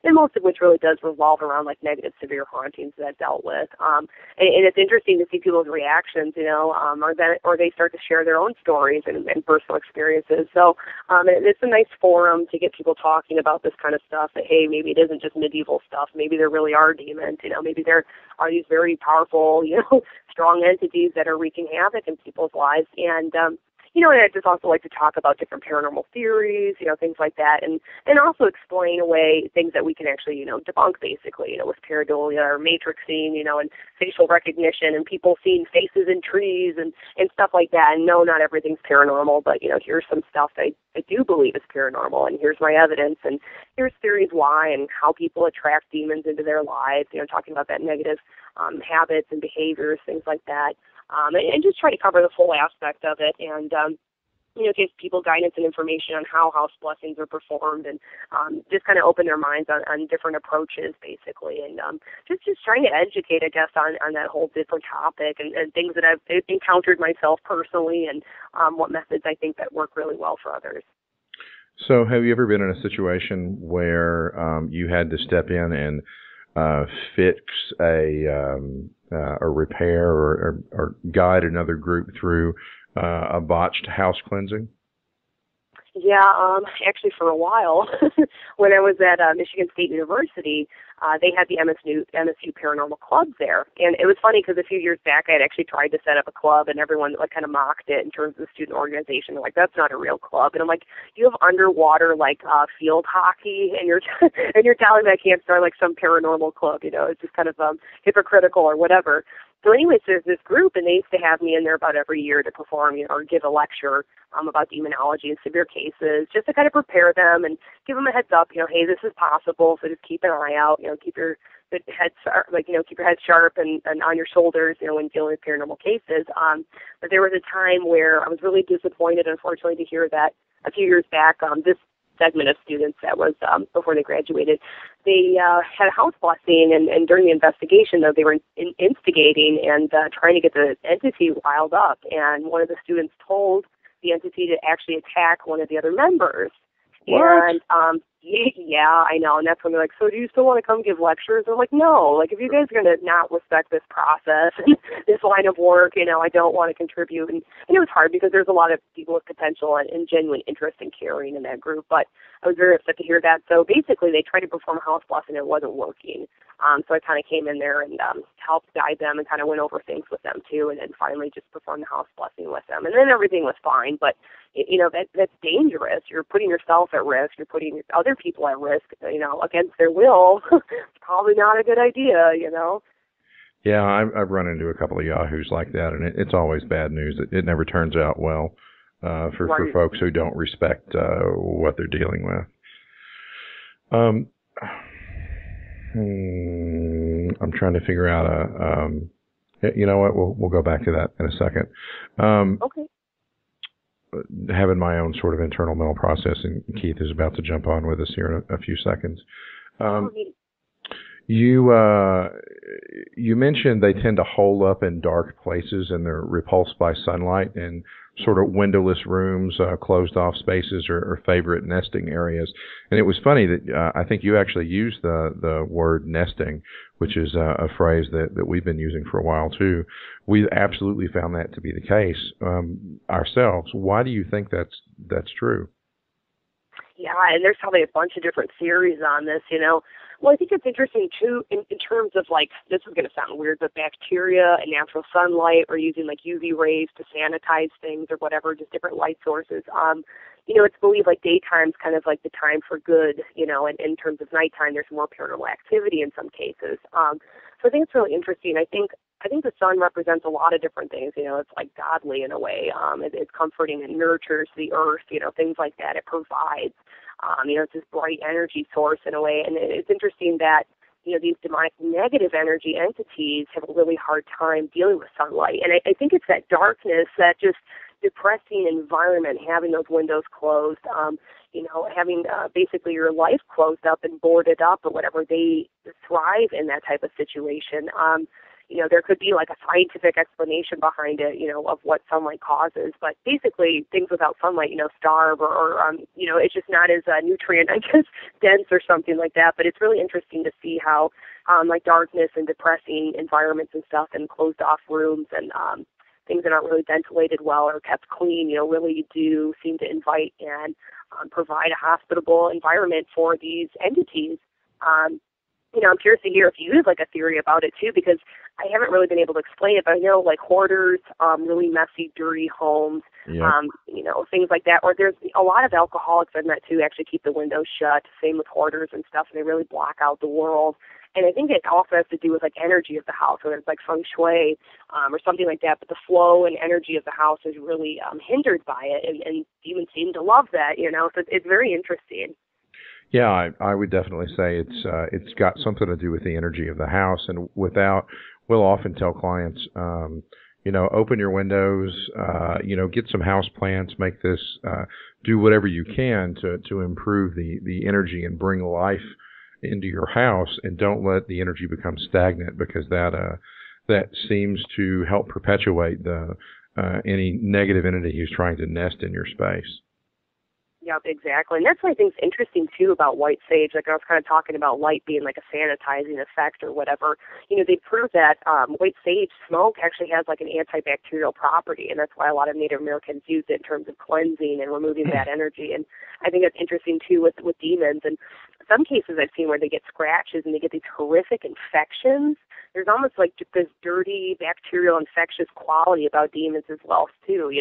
And most of which really does revolve around like negative severe hauntings that I've dealt with. And it's interesting to see people's reactions, or they start to share their own stories and personal experiences. So it's a nice forum to get people talking about this kind of stuff, that, hey, maybe it isn't just medieval stuff. Maybe there really are demons. Maybe there are these very powerful, strong entities that are wreaking havoc in people's lives. And and I just also like to talk about different paranormal theories, things like that, and also explain away things that we can actually, debunk basically, with pareidolia or matrixing, and facial recognition and people seeing faces in trees and stuff like that. And no, not everything's paranormal, but, here's some stuff I do believe is paranormal, and here's my evidence, and here's theories why and how people attract demons into their lives, talking about that negative habits and behaviors, things like that. And just try to cover the full aspect of it, and give people guidance and information on how house blessings are performed, and just kind of open their minds on different approaches, basically, and just trying to educate, I guess, on that whole different topic and things that I've encountered myself personally, and what methods I think that work really well for others. So, have you ever been in a situation where you had to step in and fix a repair or guide another group through a botched house cleansing? Yeah, actually for a while, when I was at Michigan State University, they had the MSU Paranormal Club there. And it was funny because a few years back I had actually tried to set up a club, and everyone kind of mocked it in terms of the student organization. They're like, that's not a real club. And I'm like, you have underwater field hockey, and you're telling me I can't start some paranormal club, it's just kind of hypocritical or whatever. So anyways, there's this group, and they used to have me in there about every year to perform, or give a lecture about demonology and severe cases, just to kind of prepare them and give them a heads up, hey, this is possible, so just keep an eye out, keep your head keep your head sharp and on your shoulders, when dealing with paranormal cases. But there was a time where I was really disappointed, unfortunately, to hear that a few years back, this segment of students that was before they graduated, they had a house blessing, and during the investigation, though, they were instigating and trying to get the entity riled up, and one of the students told the entity to actually attack one of the other members. What? And yeah, I know, and that's when they're like, so do you still want to come give lectures? I'm like, no, if you guys are going to not respect this process and this line of work, I don't want to contribute. And it was hard because there's a lot of people with potential and genuine interest in caring in that group, but I was very upset to hear that. So basically they tried to perform a house blessing and it wasn't working. So I kind of came in there and helped guide them and kind of went over things with them too, and then finally just performed the house blessing with them. And then everything was fine, but that's dangerous. You're putting yourself at risk. You're putting other people at risk, against their will. It's probably not a good idea, Yeah, I've run into a couple of yahoos like that, and it's always bad news. It never turns out well for folks who don't respect what they're dealing with. I'm trying to figure out you know what? We'll go back to that in a second. Okay. Having my own sort of internal mental process, and Keith is about to jump on with us here in a few seconds. You mentioned they tend to hole up in dark places, and they're repulsed by sunlight, and sort of windowless rooms, closed off spaces, or favorite nesting areas. And it was funny that I think you actually used the word nesting, which is a phrase that we've been using for a while too. We absolutely found that to be the case ourselves. Why do you think that's true? Yeah, and there's probably a bunch of different theories on this, Well, I think it's interesting, too, in terms of, this is going to sound weird, but bacteria and natural sunlight, or using, UV rays to sanitize things or whatever, just different light sources. It's believed, daytime's kind of the time for good, and in terms of nighttime, there's more paranormal activity in some cases. So I think it's really interesting. I think I think the sun represents a lot of different things. It's like godly in a way. It's comforting and nurtures the earth, things like that. It provides. It's this bright energy source in a way. And it's interesting that, these demonic negative energy entities have a really hard time dealing with sunlight. And I think it's that darkness, that just depressing environment, having those windows closed, having basically your life closed up and boarded up or whatever. They thrive in that type of situation. There could be like a scientific explanation behind it, of what sunlight causes. But basically, things without sunlight, starve or it's just not as nutrient, dense or something like that. But it's really interesting to see how, like darkness and depressing environments and stuff and closed off rooms and things that aren't really ventilated well or kept clean, really do seem to invite and provide a hospitable environment for these entities. I'm curious to hear if you have like a theory about it too, because I haven't really been able to explain it, but I know like hoarders, really messy, dirty homes, things like that. Or there's a lot of alcoholics I've met too actually keep the windows shut, same with hoarders and stuff, and they really block out the world. And I think it also has to do with like energy of the house, whether it's like feng shui or something like that. But the flow and energy of the house is really hindered by it, and demons seem to love that, So it's very interesting. Yeah, I would definitely say it's got something to do with the energy of the house, and we'll often tell clients, open your windows, get some house plants, make this, do whatever you can to improve the energy and bring life into your house, and don't let the energy become stagnant, because that seems to help perpetuate any negative entity who's trying to nest in your space. Yep, exactly. And that's what I think is interesting, too, about white sage. Like I was kind of talking about light being like a sanitizing effect or whatever. They proved that white sage smoke actually has like an antibacterial property, and that's why a lot of Native Americans use it in terms of cleansing and removing bad energy. And I think that's interesting, too, with demons. And some cases I've seen where they get scratches and they get these horrific infections. There's almost like this dirty bacterial infectious quality about demons as well, too,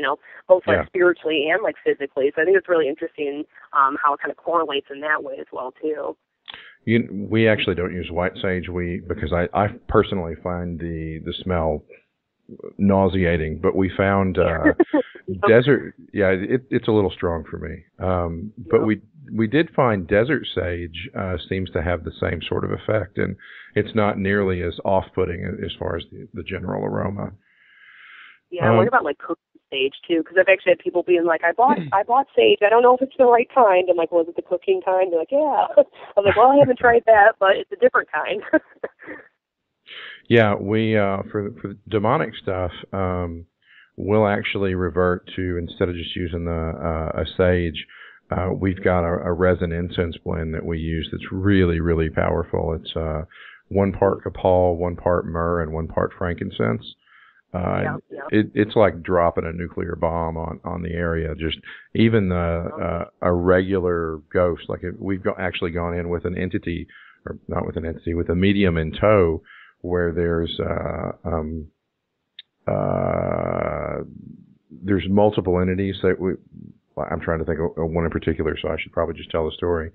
both like spiritually and like physically. So I think it's really interesting how it kind of correlates in that way as well, too. We actually don't use white sage because I personally find the smell nauseating, but we found desert, it's a little strong for me. But we did find desert sage seems to have the same sort of effect, and it's not nearly as off-putting as far as the general aroma. Yeah, what about like cooking sage too? Because I've actually had people being like, I bought sage. I don't know if it's the right kind. I'm like, was it the cooking kind? They're like, yeah. I'm like, well, I haven't tried that, but it's a different kind. Yeah, we for demonic stuff, we'll actually revert to, instead of just using a sage, we've got a resin incense blend that we use that's really, really powerful. It's 1 part copal, 1 part myrrh, and 1 part frankincense. It's like dropping a nuclear bomb on the area. Just even a regular ghost, like we've actually gone in with an entity, or not with an entity, with a medium in tow, where there's multiple entities that I'm trying to think of one in particular, so I should probably just tell the story.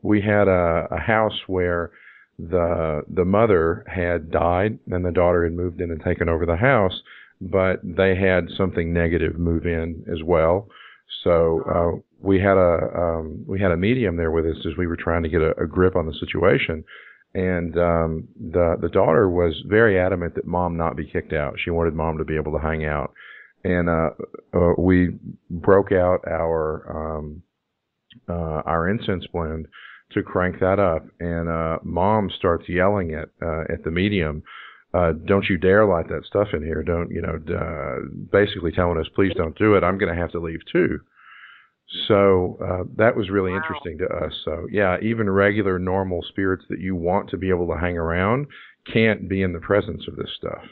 We had a house where the mother had died and the daughter had moved in and taken over the house, but they had something negative move in as well. So we had a medium there with us as we were trying to get a grip on the situation. And the daughter was very adamant that mom not be kicked out. She wanted mom to be able to hang out. And we broke out our incense blend to crank that up, and mom starts yelling at the medium, "Don't you dare light that stuff in here! Don't basically telling us, please don't do it. I'm going to have to leave too." So that was really interesting to us. So yeah, even regular normal spirits that you want to be able to hang around can't be in the presence of this stuff.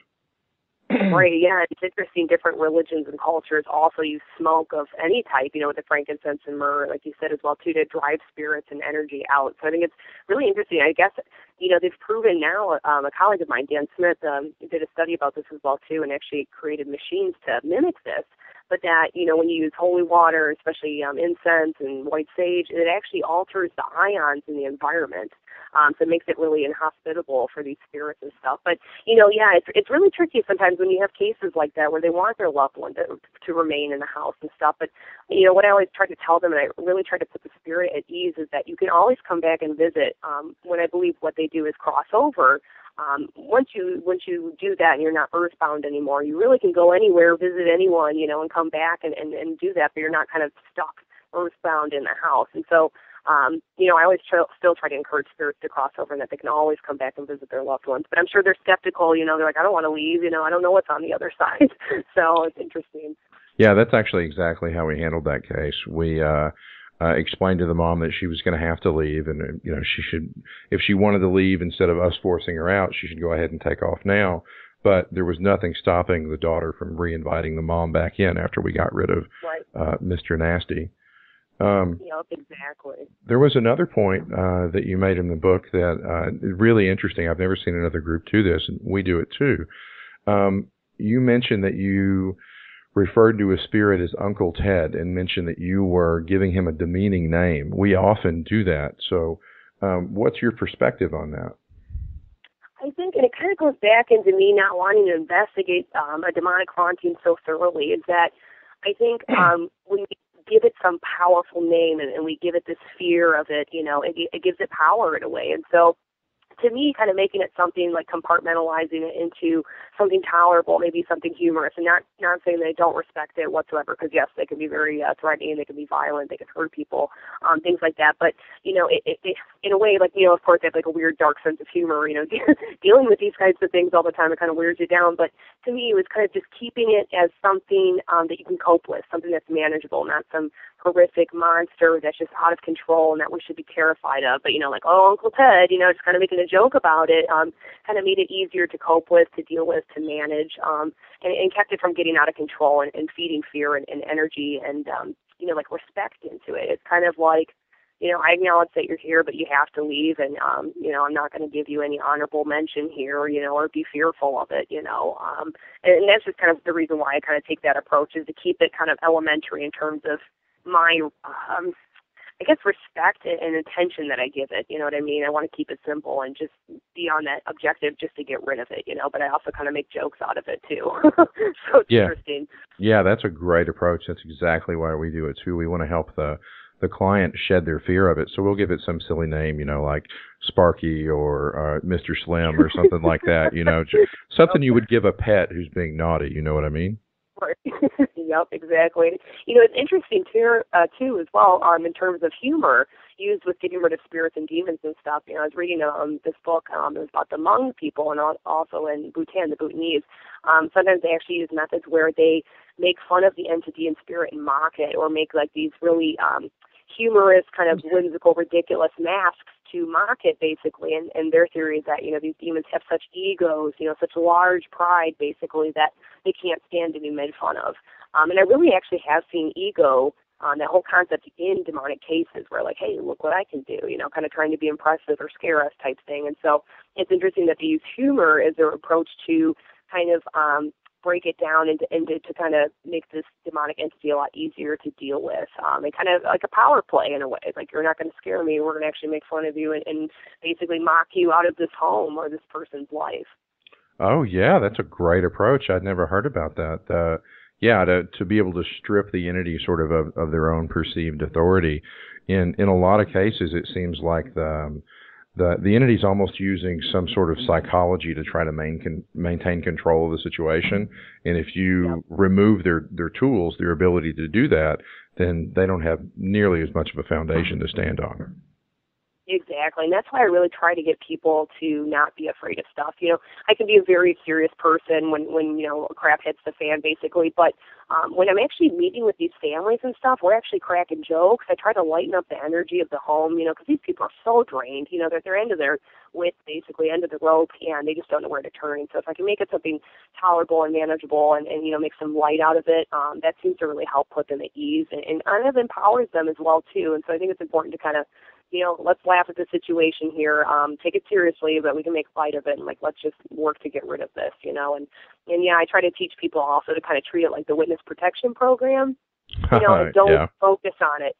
Right, yeah, it's interesting. Different religions and cultures also use smoke of any type, with the frankincense and myrrh, like you said as well, too, to drive spirits and energy out. So I think it's really interesting. I guess, they've proven now, a colleague of mine, Dan Smith, did a study about this as well, too, and actually created machines to mimic this. But that, when you use holy water, especially incense and white sage, it actually alters the ions in the environment. So it makes it really inhospitable for these spirits and stuff. But, you know, yeah, it's really tricky sometimes when you have cases like that where they want their loved one to remain in the house and stuff. But, you know, what I always try to tell them, and I really try to put the spirit at ease, is that you can always come back and visit when I believe what they do is cross over. Once you do that and you're not earthbound anymore, you really can go anywhere, visit anyone, you know, and come back and do that, but you're not kind of stuck earthbound in the house. And so, you know, I always still try to encourage spirits to cross over and that they can always come back and visit their loved ones. But I'm sure they're skeptical, you know, they're like, I don't want to leave, you know, I don't know what's on the other side. So it's interesting. Yeah, that's actually exactly how we handled that case. We explained to the mom that she was going to have to leave, and you know, she should, if she wanted to leave instead of us forcing her out, she should go ahead and take off now. But there was nothing stopping the daughter from re-inviting the mom back in after we got rid of Mr. Nasty. Yep, exactly. There was another point that you made in the book that is really interesting. I've never seen another group do this, and we do it too. You mentioned that you referred to a spirit as Uncle Ted and mentioned that you were giving him a demeaning name. We often do that. So what's your perspective on that? I think, and it kind of goes back into me not wanting to investigate a demonic haunting so thoroughly, is that I think when we give it some powerful name and we give it this fear of it, you know, it gives it power in a way. And so to me, kind of making it something like compartmentalizing it into something tolerable, maybe something humorous, and not saying they don't respect it whatsoever, because yes, they can be very threatening, they can be violent, they can hurt people, things like that. But, you know, it in a way, like, you know, of course they have like a weird dark sense of humor, you know, dealing with these kinds of things all the time, it kind of wears you down. But to me, it was kind of just keeping it as something that you can cope with, something that's manageable, not some horrific monster that's just out of control and that we should be terrified of. But, you know, like, oh, Uncle Ted, you know, just kind of making a joke about it, kind of made it easier to cope with, to deal with, to manage, and kept it from getting out of control and feeding fear and energy and, you know, like respect into it. It's kind of like, you know, I acknowledge that you're here, but you have to leave, and, you know, I'm not going to give you any honorable mention here, you know, or be fearful of it, you know. And that's just kind of the reason why I kind of take that approach, is to keep it kind of elementary in terms of my, I guess, respect and attention that I give it, you know what I mean? I want to keep it simple and just be on that objective just to get rid of it, you know, but I also kind of make jokes out of it too. So it's interesting. Yeah, that's a great approach. That's exactly why we do it too. We want to help the client shed their fear of it. So we'll give it some silly name, you know, like Sparky or Mr. Slim or something like that, you know, something you would give a pet who's being naughty, you know what I mean? Right. Yep, exactly. You know, it's interesting too as well, in terms of humor used with getting rid of spirits and demons and stuff. You know, I was reading this book. It was about the Hmong people, and also in Bhutan, the Bhutanese. Sometimes they actually use methods where they make fun of the entity and spirit and mock it, or make like these really humorous, kind of whimsical, ridiculous masks to mock it, basically. And their theory is that, you know, these demons have such egos, you know, such large pride, basically, that they can't stand to be made fun of. And I really actually have seen ego, that whole concept, in demonic cases where, like, hey, look what I can do, you know, kind of trying to be impressive or scare us type thing. And so it's interesting that they use humor as their approach to kind of break it down and to kind of make this demonic entity a lot easier to deal with, and kind of like a power play in a way. Like, you're not going to scare me, we're going to actually make fun of you and basically mock you out of this home or this person's life. Oh, yeah, that's a great approach. I'd never heard about that. To be able to strip the entity sort of their own perceived authority. In a lot of cases, it seems like the entity's almost using some sort of psychology to try to maintain control of the situation. And if you remove their tools, their ability to do that, then they don't have nearly as much of a foundation to stand on. Exactly, and that's why I really try to get people to not be afraid of stuff. You know, I can be a very serious person when you know, crap hits the fan, basically, but when I'm actually meeting with these families and stuff, we're actually cracking jokes. I try to lighten up the energy of the home, you know, because these people are so drained. You know, they're at their end of their wits, basically, end of the rope, and they just don't know where to turn. So if I can make it something tolerable and manageable and you know, make some light out of it, that seems to really help put them at ease and kind of empowers them as well, too. And so I think it's important to kind of, you know, let's laugh at the situation here, take it seriously, but we can make light of it, and, like, let's just work to get rid of this, you know. And yeah, I try to teach people also to kind of treat it like the witness protection program. You know, and don't focus on it.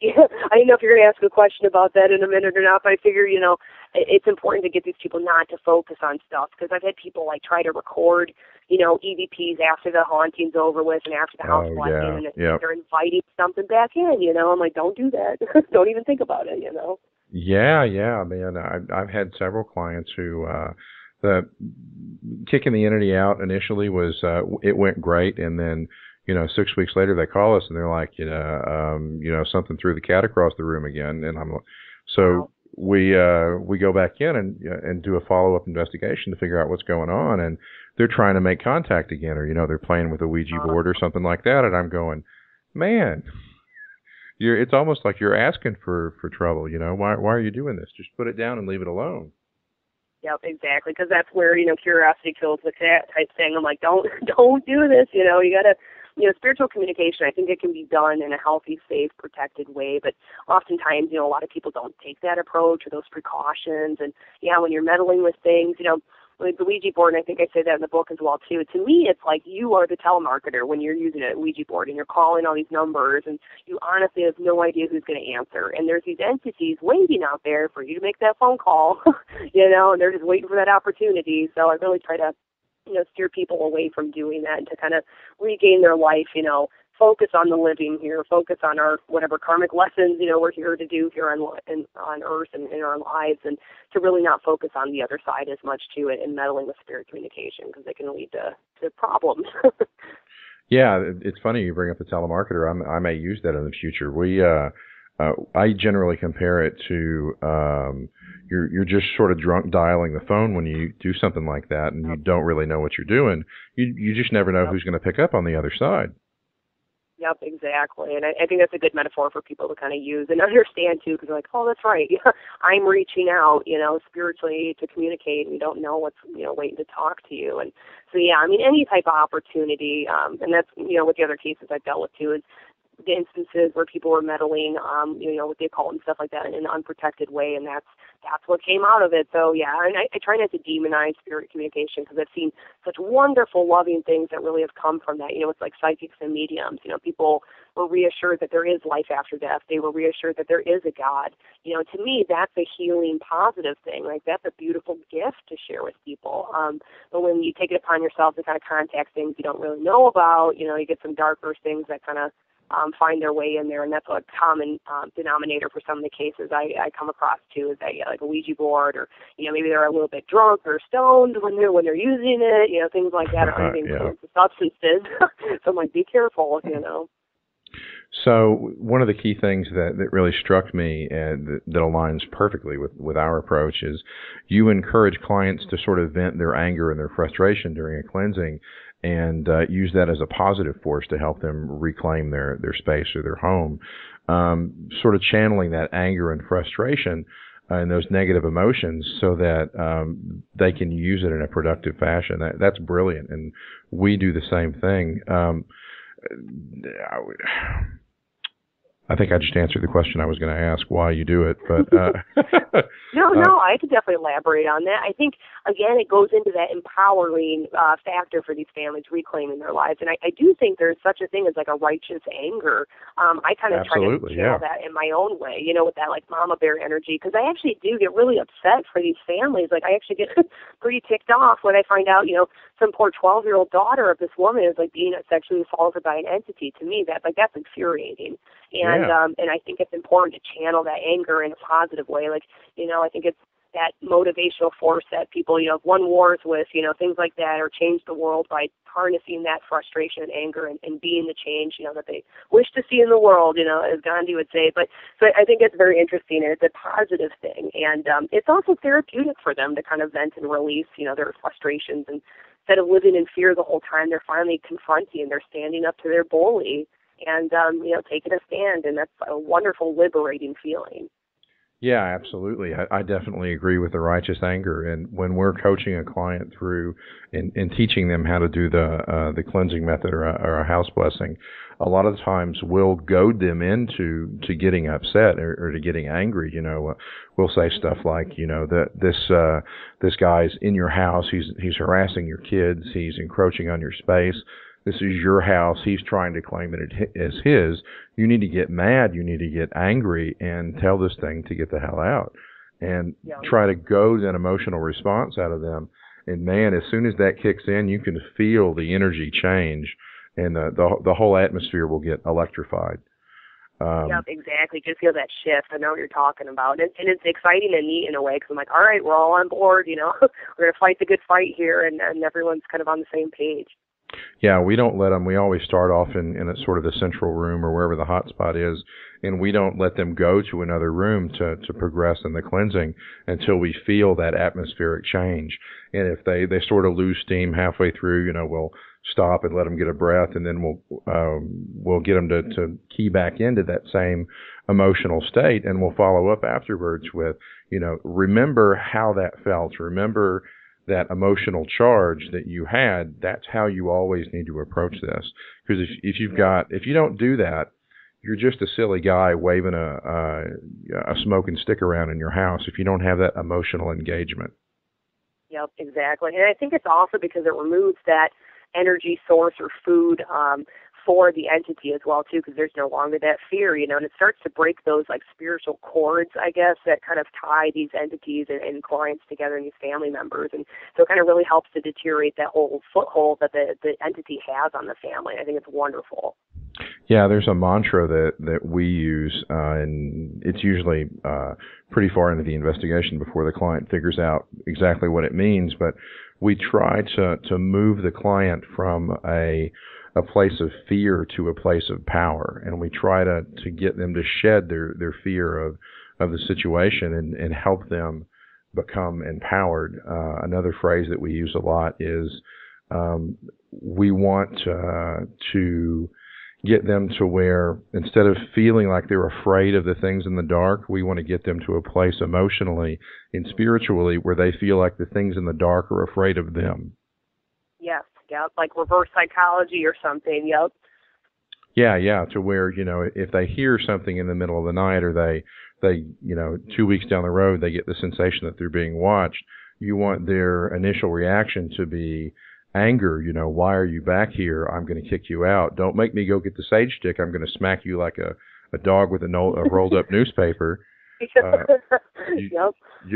I don't know if you're going to ask a question about that in a minute or not, but I figure, you know, it's important to get these people not to focus on stuff, because I've had people like try to record, you know, EVPs after the haunting's over with and after the house blessing, and they're inviting something back in, you know. I'm like, don't do that. Don't even think about it, you know. Yeah, man. I've had several clients who the kicking the entity out initially was it went great, and then, you know, 6 weeks later they call us and they're like, you know, something threw the cat across the room again, and I'm so we go back in and do a follow-up investigation to figure out what's going on, and they're trying to make contact again, or, you know, they're playing with a Ouija board or something like that, and I'm going, man, it's almost like you're asking for trouble, you know. Why are you doing this? Just put it down and leave it alone. Yep, exactly, because that's where, you know, curiosity kills the cat type thing. I'm like, don't do this, you know. You got to, you know, spiritual communication, I think it can be done in a healthy, safe, protected way, but oftentimes, you know, a lot of people don't take that approach or those precautions, and, yeah, when you're meddling with things, you know, like the Ouija board, and I think I say that in the book as well, too. To me, it's like you are the telemarketer when you're using a Ouija board, and you're calling all these numbers, and you honestly have no idea who's going to answer. And there's these entities waiting out there for you to make that phone call, you know, and they're just waiting for that opportunity. So I really try to, you know, steer people away from doing that and to kind of regain their life, you know, focus on the living here, focus on our whatever karmic lessons, you know, we're here to do here on Earth and in our lives, and to really not focus on the other side as much to it and meddling with spirit communication, because it can lead to problems. Yeah, it's funny you bring up the telemarketer. I may use that in the future. I generally compare it to you're just sort of drunk dialing the phone when you do something like that, and you don't really know what you're doing. You just never know who's going to pick up on the other side. Yep, exactly. And I think that's a good metaphor for people to kind of use and understand, too, because they're like, oh, that's right. I'm reaching out, you know, spiritually to communicate, and you don't know what's, you know, waiting to talk to you. And so, yeah, I mean, any type of opportunity, and that's, you know, with the other cases I've dealt with, too, is the instances where people were meddling, you know, with the occult and stuff like that in an unprotected way, and that's what came out of it. So, yeah, and I try not to demonize spirit communication, because I've seen such wonderful, loving things that really have come from that. You know, it's like psychics and mediums. You know, people were reassured that there is life after death. They were reassured that there is a God. You know, to me, that's a healing, positive thing. Like, that's a beautiful gift to share with people. But when you take it upon yourself to kind of contact things you don't really know about, you know, you get some darker things that kind of find their way in there, and that's a common denominator for some of the cases I come across too, is that, yeah, like a Ouija board, or, you know, maybe they're a little bit drunk or stoned when they're using it, you know, things like that, or anything with substances. So I'm like, be careful, you know. So one of the key things that really struck me and that aligns perfectly with our approach is you encourage clients to sort of vent their anger and their frustration during a cleansing, and use that as a positive force to help them reclaim their space or their home, sort of channeling that anger and frustration and those negative emotions so that they can use it in a productive fashion. That's brilliant, and we do the same thing. I think I just answered the question I was going to ask, why you do it, but No, I could definitely elaborate on that. I think, again, it goes into that empowering factor for these families reclaiming their lives, and I do think there's such a thing as like a righteous anger. I kind of try to channel that in my own way, you know, with that like mama bear energy, because I actually do get really upset for these families. Like, I actually get pretty ticked off when I find out, you know, some poor 12-year-old daughter of this woman is like being sexually assaulted by an entity. To me, that's infuriating. And I think it's important to channel that anger in a positive way. Like, you know, I think it's that motivational force that people, you know, have won wars with, you know, things like that, or change the world by harnessing that frustration and anger and being the change, you know, that they wish to see in the world, you know, as Gandhi would say. But so I think it's very interesting, and it's a positive thing. And it's also therapeutic for them to kind of vent and release, you know, their frustrations. And instead of living in fear the whole time, they're finally confronting, they're standing up to their bully and, you know, taking a stand. And that's a wonderful, liberating feeling. Yeah, absolutely. I definitely agree with the righteous anger. And when we're coaching a client through and teaching them how to do the cleansing method or a house blessing, a lot of the times we'll goad them into getting upset or to getting angry. You know, we'll say stuff like, you know, that this guy's in your house, he's harassing your kids, he's encroaching on your space. This is your house. He's trying to claim it as his. You need to get mad. You need to get angry and tell this thing to get the hell out and try to goad an emotional response out of them. And man, as soon as that kicks in, you can feel the energy change and the whole atmosphere will get electrified. Yep, exactly. Just feel that shift. I know what you're talking about. And it's exciting and neat in a way because I'm like, all right, we're all on board, you know. We're going to fight the good fight here, and everyone's kind of on the same page. Yeah, we don't let them. We always start off in a sort of the central room or wherever the hot spot is, and we don't let them go to another room to progress in the cleansing until we feel that atmospheric change. And if they sort of lose steam halfway through, you know, we'll stop and let them get a breath, and then we'll get them to key back into that same emotional state, and we'll follow up afterwards with, you know, remember how that felt. Remember that emotional charge that you had. That's how you always need to approach this. Because if you don't do that, you're just a silly guy waving a smoking stick around in your house if you don't have that emotional engagement. Yep, exactly. And I think it's also because it removes that energy source or food for the entity as well, too, because there's no longer that fear, you know, and it starts to break those, like, spiritual cords, I guess, that kind of tie these entities and clients together and these family members. And so it kind of really helps to deteriorate that whole foothold that the entity has on the family. I think it's wonderful. Yeah, there's a mantra that we use, and it's usually pretty far into the investigation before the client figures out exactly what it means, but we try to move the client from a place of fear to a place of power, and we try to get them to shed their fear of the situation and help them become empowered. Another phrase that we use a lot is we want to get them to where instead of feeling like they're afraid of the things in the dark, we want to get them to a place emotionally and spiritually where they feel like the things in the dark are afraid of them. Yes, yep, like reverse psychology or something, yep. Yeah, to where, you know, if they hear something in the middle of the night or they you know, 2 weeks down the road, they get the sensation that they're being watched, you want their initial reaction to be anger. You know, why are you back here? I'm going to kick you out. Don't make me go get the sage stick. I'm going to smack you like a dog with a rolled up newspaper. You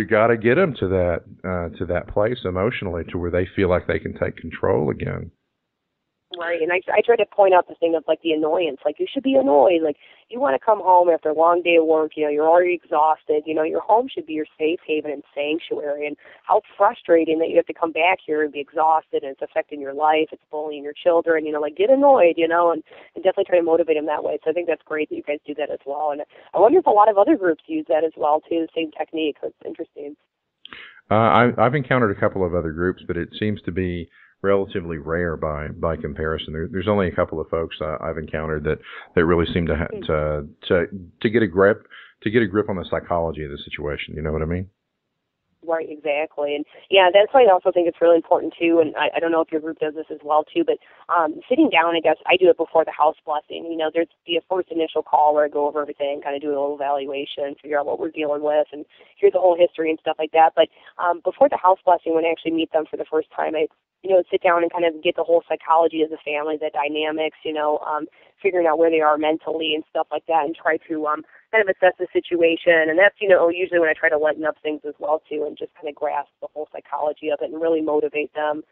got to get them to that place emotionally to where they feel like they can take control again. Right, and I try to point out the thing of, like, the annoyance. Like, you should be annoyed. Like, you want to come home after a long day of work, you know, you're already exhausted. You know, your home should be your safe haven and sanctuary. And how frustrating that you have to come back here and be exhausted, and it's affecting your life, it's bullying your children. You know, like, get annoyed, you know, and definitely try to motivate them that way. So I think that's great that you guys do that as well. And I wonder if a lot of other groups use that as well, too, the same technique. That's interesting. I've encountered a couple of other groups, but it seems to be relatively rare by comparison. There's only a couple of folks I've encountered that really seem to get a grip on the psychology of the situation. You know what I mean? Right, exactly. And yeah, that's why I also think it's really important too, and I don't know if your group does this as well too, but sitting down, I guess I do it before the house blessing. You know, there's the first initial call where I go over everything, kind of do a little evaluation, figure out what we're dealing with, and hear the whole history and stuff like that. But before the house blessing, when I actually meet them for the first time, I sit down and kind of get the whole psychology of the family, the dynamics, figuring out where they are mentally and stuff like that, and try to kind of assess the situation. And that's, usually when I try to lighten up things as well, too, and just kind of grasp the whole psychology of it and really motivate them,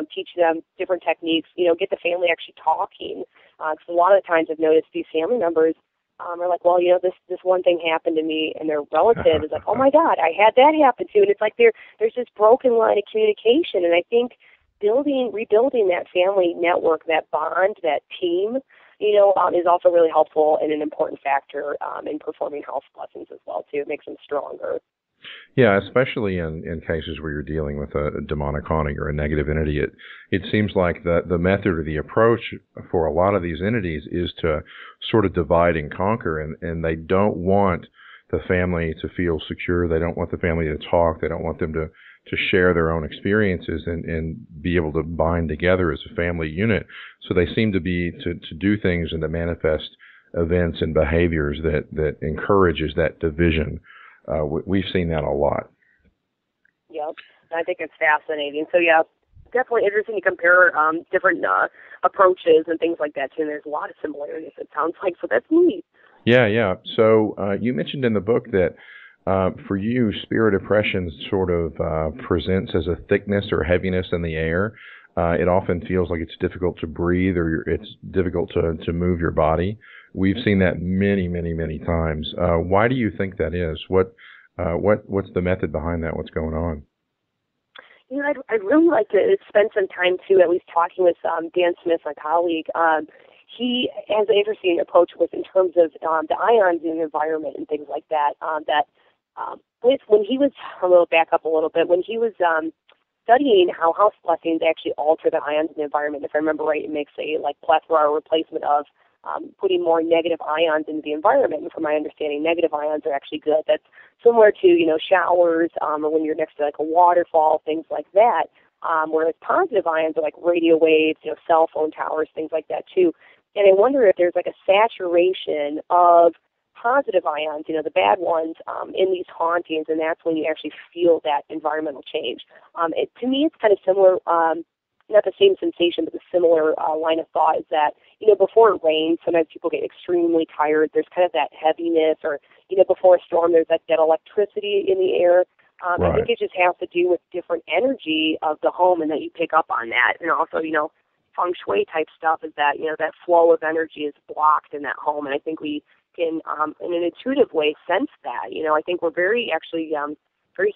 teach them different techniques, get the family actually talking. Because a lot of the times I've noticed these family members are like, well, this one thing happened to me, and their relative is like, oh, my God, I had that happen too. And it's like there's this broken line of communication. And I think rebuilding that family network, that bond, that team, is also really helpful and an important factor in performing house blessings as well, too. It makes them stronger. Yeah, especially in cases where you're dealing with a demonic haunting or a negative entity. It seems like the method or the approach for a lot of these entities is to sort of divide and conquer, and they don't want the family to feel secure. They don't want the family to talk. They don't want them to share their own experiences and be able to bind together as a family unit. So they seem to be to do things and to manifest events and behaviors that encourages that division. We've seen that a lot. Yep. I think it's fascinating. So, yeah, definitely interesting to compare different approaches and things like that too. And there's a lot of similarities, it sounds like, so that's neat. Yeah. So you mentioned in the book that for you, spirit oppression sort of presents as a thickness or heaviness in the air. It often feels like it's difficult to breathe, or it's difficult to move your body. We've seen that many times. Why do you think that is? What's the method behind that? What's going on? You know, I'd really like to spend some time too, at least talking with Dan Smith, my colleague. He has an interesting approach with in terms of the ions in the environment and things like that. When he was, I'm going to back up a little bit, when he was studying how house blessings actually alter the ions in the environment, if I remember right, it makes a plethora or replacement of putting more negative ions into the environment. And from my understanding, negative ions are actually good. That's similar to, showers or when you're next to a waterfall, things like that. Whereas positive ions are like radio waves, cell phone towers, things like that too. And I wonder if there's a saturation of positive ions, the bad ones, in these hauntings, and that's when you actually feel that environmental change. To me, it's kind of similar, not the same sensation, but the similar line of thought is that, before it rains, sometimes people get extremely tired. There's kind of that heaviness, or, before a storm, there's that electricity in the air. Right. I think it just has to do with different energy of the home, and that you pick up on that. And also, feng shui type stuff is that, that flow of energy is blocked in that home, and I think we can, in an intuitive way, sense that. I think we're very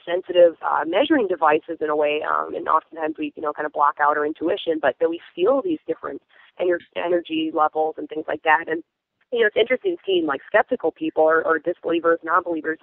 sensitive measuring devices in a way, and oftentimes we, kind of block out our intuition, but that we feel these different energy levels and things like that. And, it's interesting seeing skeptical people or disbelievers, non-believers,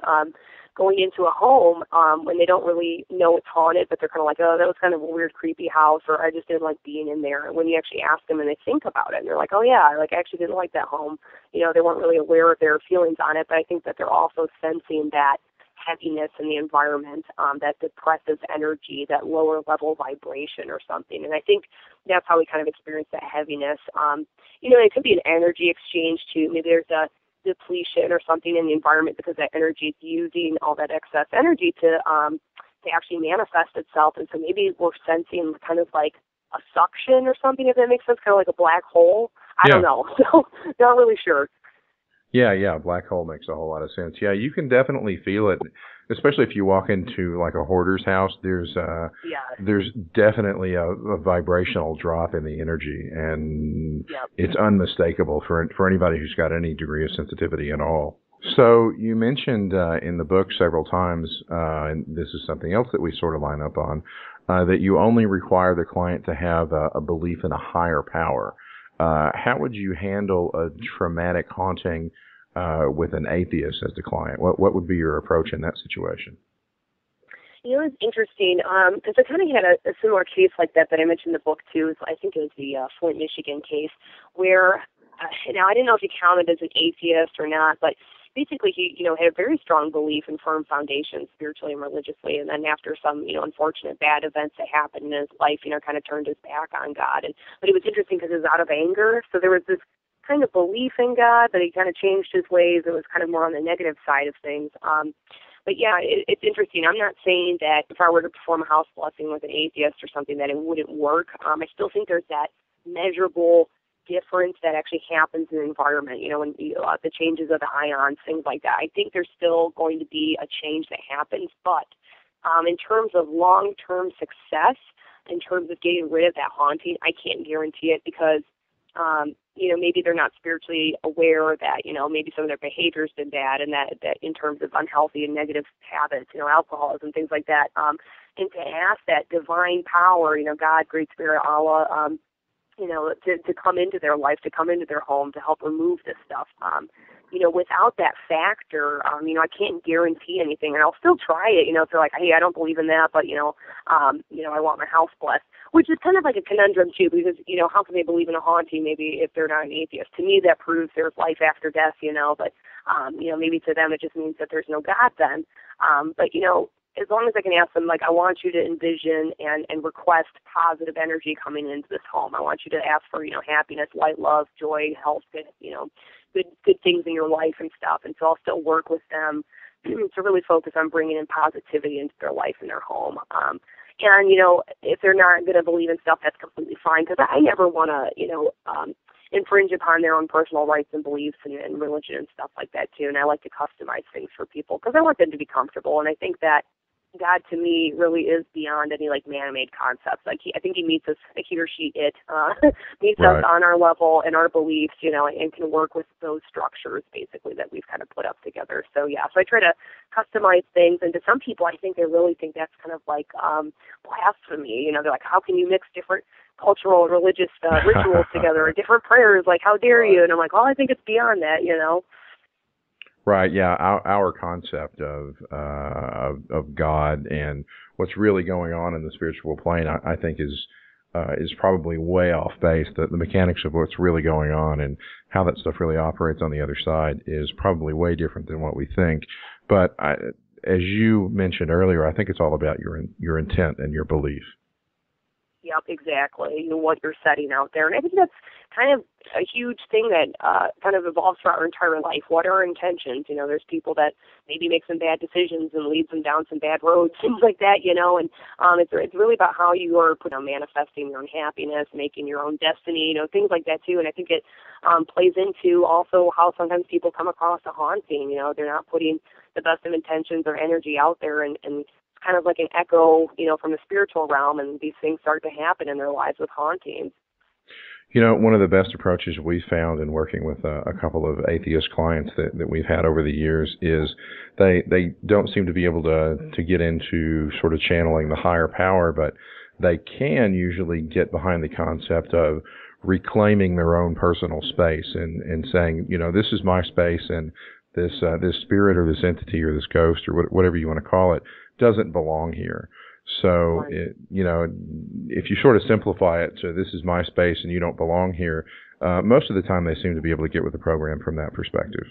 going into a home when they don't really know it's haunted, but they're kind of like, oh, that was kind of a weird, creepy house, or I just didn't like being in there. And when you actually ask them and they think about it, and they're like, oh yeah, I actually didn't like that home. They weren't really aware of their feelings on it, but I think that they're also sensing that heaviness in the environment, that depressive energy, that lower level vibration or something. And I think that's how we kind of experience that heaviness. It could be an energy exchange too. Maybe there's a depletion or something in the environment because that energy is using all that excess energy to actually manifest itself. And so maybe we're sensing kind of like a suction or something, if that makes sense, kind of like a black hole. I don't know. So not really sure. Yeah, black hole makes a whole lot of sense. Yeah, you can definitely feel it, especially if you walk into a hoarder's house. There's definitely a vibrational drop in the energy, and it's unmistakable for anybody who's got any degree of sensitivity at all. So you mentioned in the book several times, and this is something else that we sort of line up on, that you only require the client to have a belief in a higher power. How would you handle a traumatic haunting with an atheist as the client? What would be your approach in that situation? It's interesting because I kind of had a similar case like that I mentioned in the book too. I think it was the Flint, Michigan case where, now I didn't know if he counted as an atheist or not, but basically he, had a very strong belief and firm foundation spiritually and religiously. And then after some, unfortunate bad events that happened in his life, kind of turned his back on God. But it was interesting because it was out of anger. So there was this kind of belief in God, but he kind of changed his ways. It was kind of more on the negative side of things. But yeah, it's interesting. I'm not saying that if I were to perform a house blessing with an atheist or something that it wouldn't work. I still think there's that measurable difference that actually happens in the environment, when the changes of the ions, things like that. I think there's still going to be a change that happens, but in terms of long-term success, in terms of getting rid of that haunting, I can't guarantee it because, maybe they're not spiritually aware that, maybe some of their behavior's been bad and that in terms of unhealthy and negative habits, alcoholism, things like that. And to ask that divine power, God, Great Spirit, Allah, to come into their life, to come into their home, to help remove this stuff. Without that factor, I can't guarantee anything, and I'll still try it. If they're like, hey, I don't believe in that, but I want my house blessed, which is kind of like a conundrum too, because how can they believe in a haunting maybe if they're not an atheist? To me, that proves there's life after death, but maybe to them it just means that there's no God then. But as long as I can ask them, I want you to envision and request positive energy coming into this home. I want you to ask for, happiness, light, love, joy, health, good things in your life and stuff. And so I'll still work with them to really focus on bringing in positivity into their life and their home. And, if they're not going to believe in stuff, that's completely fine, because I never want to, infringe upon their own personal rights and beliefs and religion and stuff like that, too. And I like to customize things for people because I want them to be comfortable. And I think that God, to me, really is beyond any, man-made concepts. I think he meets us, he or she, meets us on our level and our beliefs, and can work with those structures, basically, that we've kind of put up together. So I try to customize things. And to some people, I think they really think that's kind of like blasphemy. They're like, how can you mix different cultural and religious rituals together, or different prayers? Like, how dare you? And I'm like, I think it's beyond that, Right. Yeah. Our concept of God and what's really going on in the spiritual plane, I think is probably way off base. The mechanics of what's really going on and how that stuff really operates on the other side is probably way different than what we think. But as you mentioned earlier, I think it's all about your intent and your belief. Yep, exactly. What you're setting out there. And I think that's kind of a huge thing that kind of evolves throughout our entire life. What are our intentions? There's people that maybe make some bad decisions and lead them down some bad roads, things like that, and it's really about how you are manifesting your own happiness, making your own destiny, things like that, too. And I think it plays into also how sometimes people come across a haunting. They're not putting the best of intentions or energy out there, and kind of like an echo, from the spiritual realm, and these things start to happen in their lives with hauntings. One of the best approaches we found in working with a couple of atheist clients that we've had over the years is they don't seem to be able to get into sort of channeling the higher power, but they can usually get behind the concept of reclaiming their own personal space and saying, this is my space, and this spirit or this entity or this ghost or whatever you want to call it doesn't belong here. So, if you sort of simplify it to this is my space and you don't belong here, most of the time they seem to be able to get with the program from that perspective.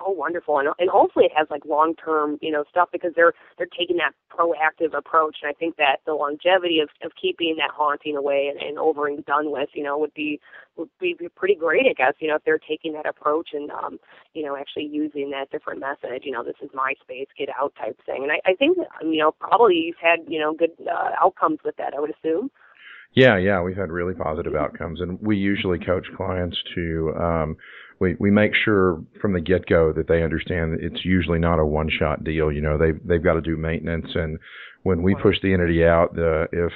Oh, wonderful. And hopefully it has long-term, stuff, because they're taking that proactive approach. And I think that the longevity of keeping that haunting away and over and done with, would be pretty great, I guess, if they're taking that approach and, actually using that different message, this is my space, get out type thing. And I think, probably you've had, good outcomes with that, I would assume. Yeah, we've had really positive outcomes, and we usually coach clients to, we make sure from the get-go that they understand that it's usually not a one-shot deal. They've got to do maintenance, and when we push the entity out, if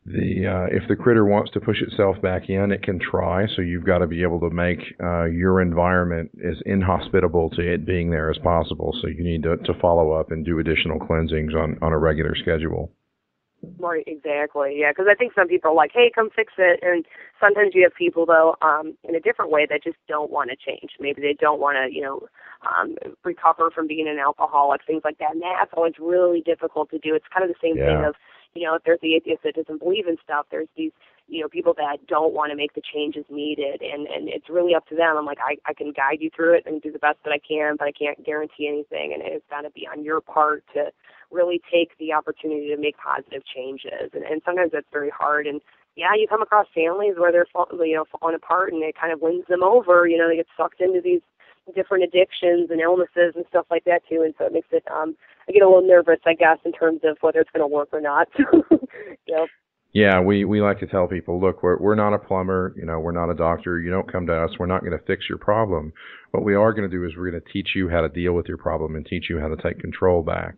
the critter wants to push itself back in, it can try. So you've got to be able to make your environment as inhospitable to it being there as possible. So you need to follow up and do additional cleansings on a regular schedule. Right, exactly. Yeah, because I think some people are like, hey, come fix it. And sometimes you have people, though, in a different way that just don't want to change. Maybe they don't want to, recover from being an alcoholic, things like that. And that's always really difficult to do. It's kind of the same thing of, if there's the atheist that doesn't believe in stuff, there's these, people that don't want to make the changes needed. And it's really up to them. I'm like, I can guide you through it and do the best that I can, but I can't guarantee anything. And it's got to be on your part to really take the opportunity to make positive changes. And sometimes that's very hard. And you come across families where they're falling apart, and it kind of wins them over. They get sucked into these different addictions and illnesses and stuff like that too. And so it makes it, I get a little nervous, I guess, in terms of whether it's going to work or not. Yeah, we like to tell people, look, we're not a plumber, we're not a doctor. You don't come to us. We're not going to fix your problem. What we are going to do is we're going to teach you how to deal with your problem and teach you how to take control back.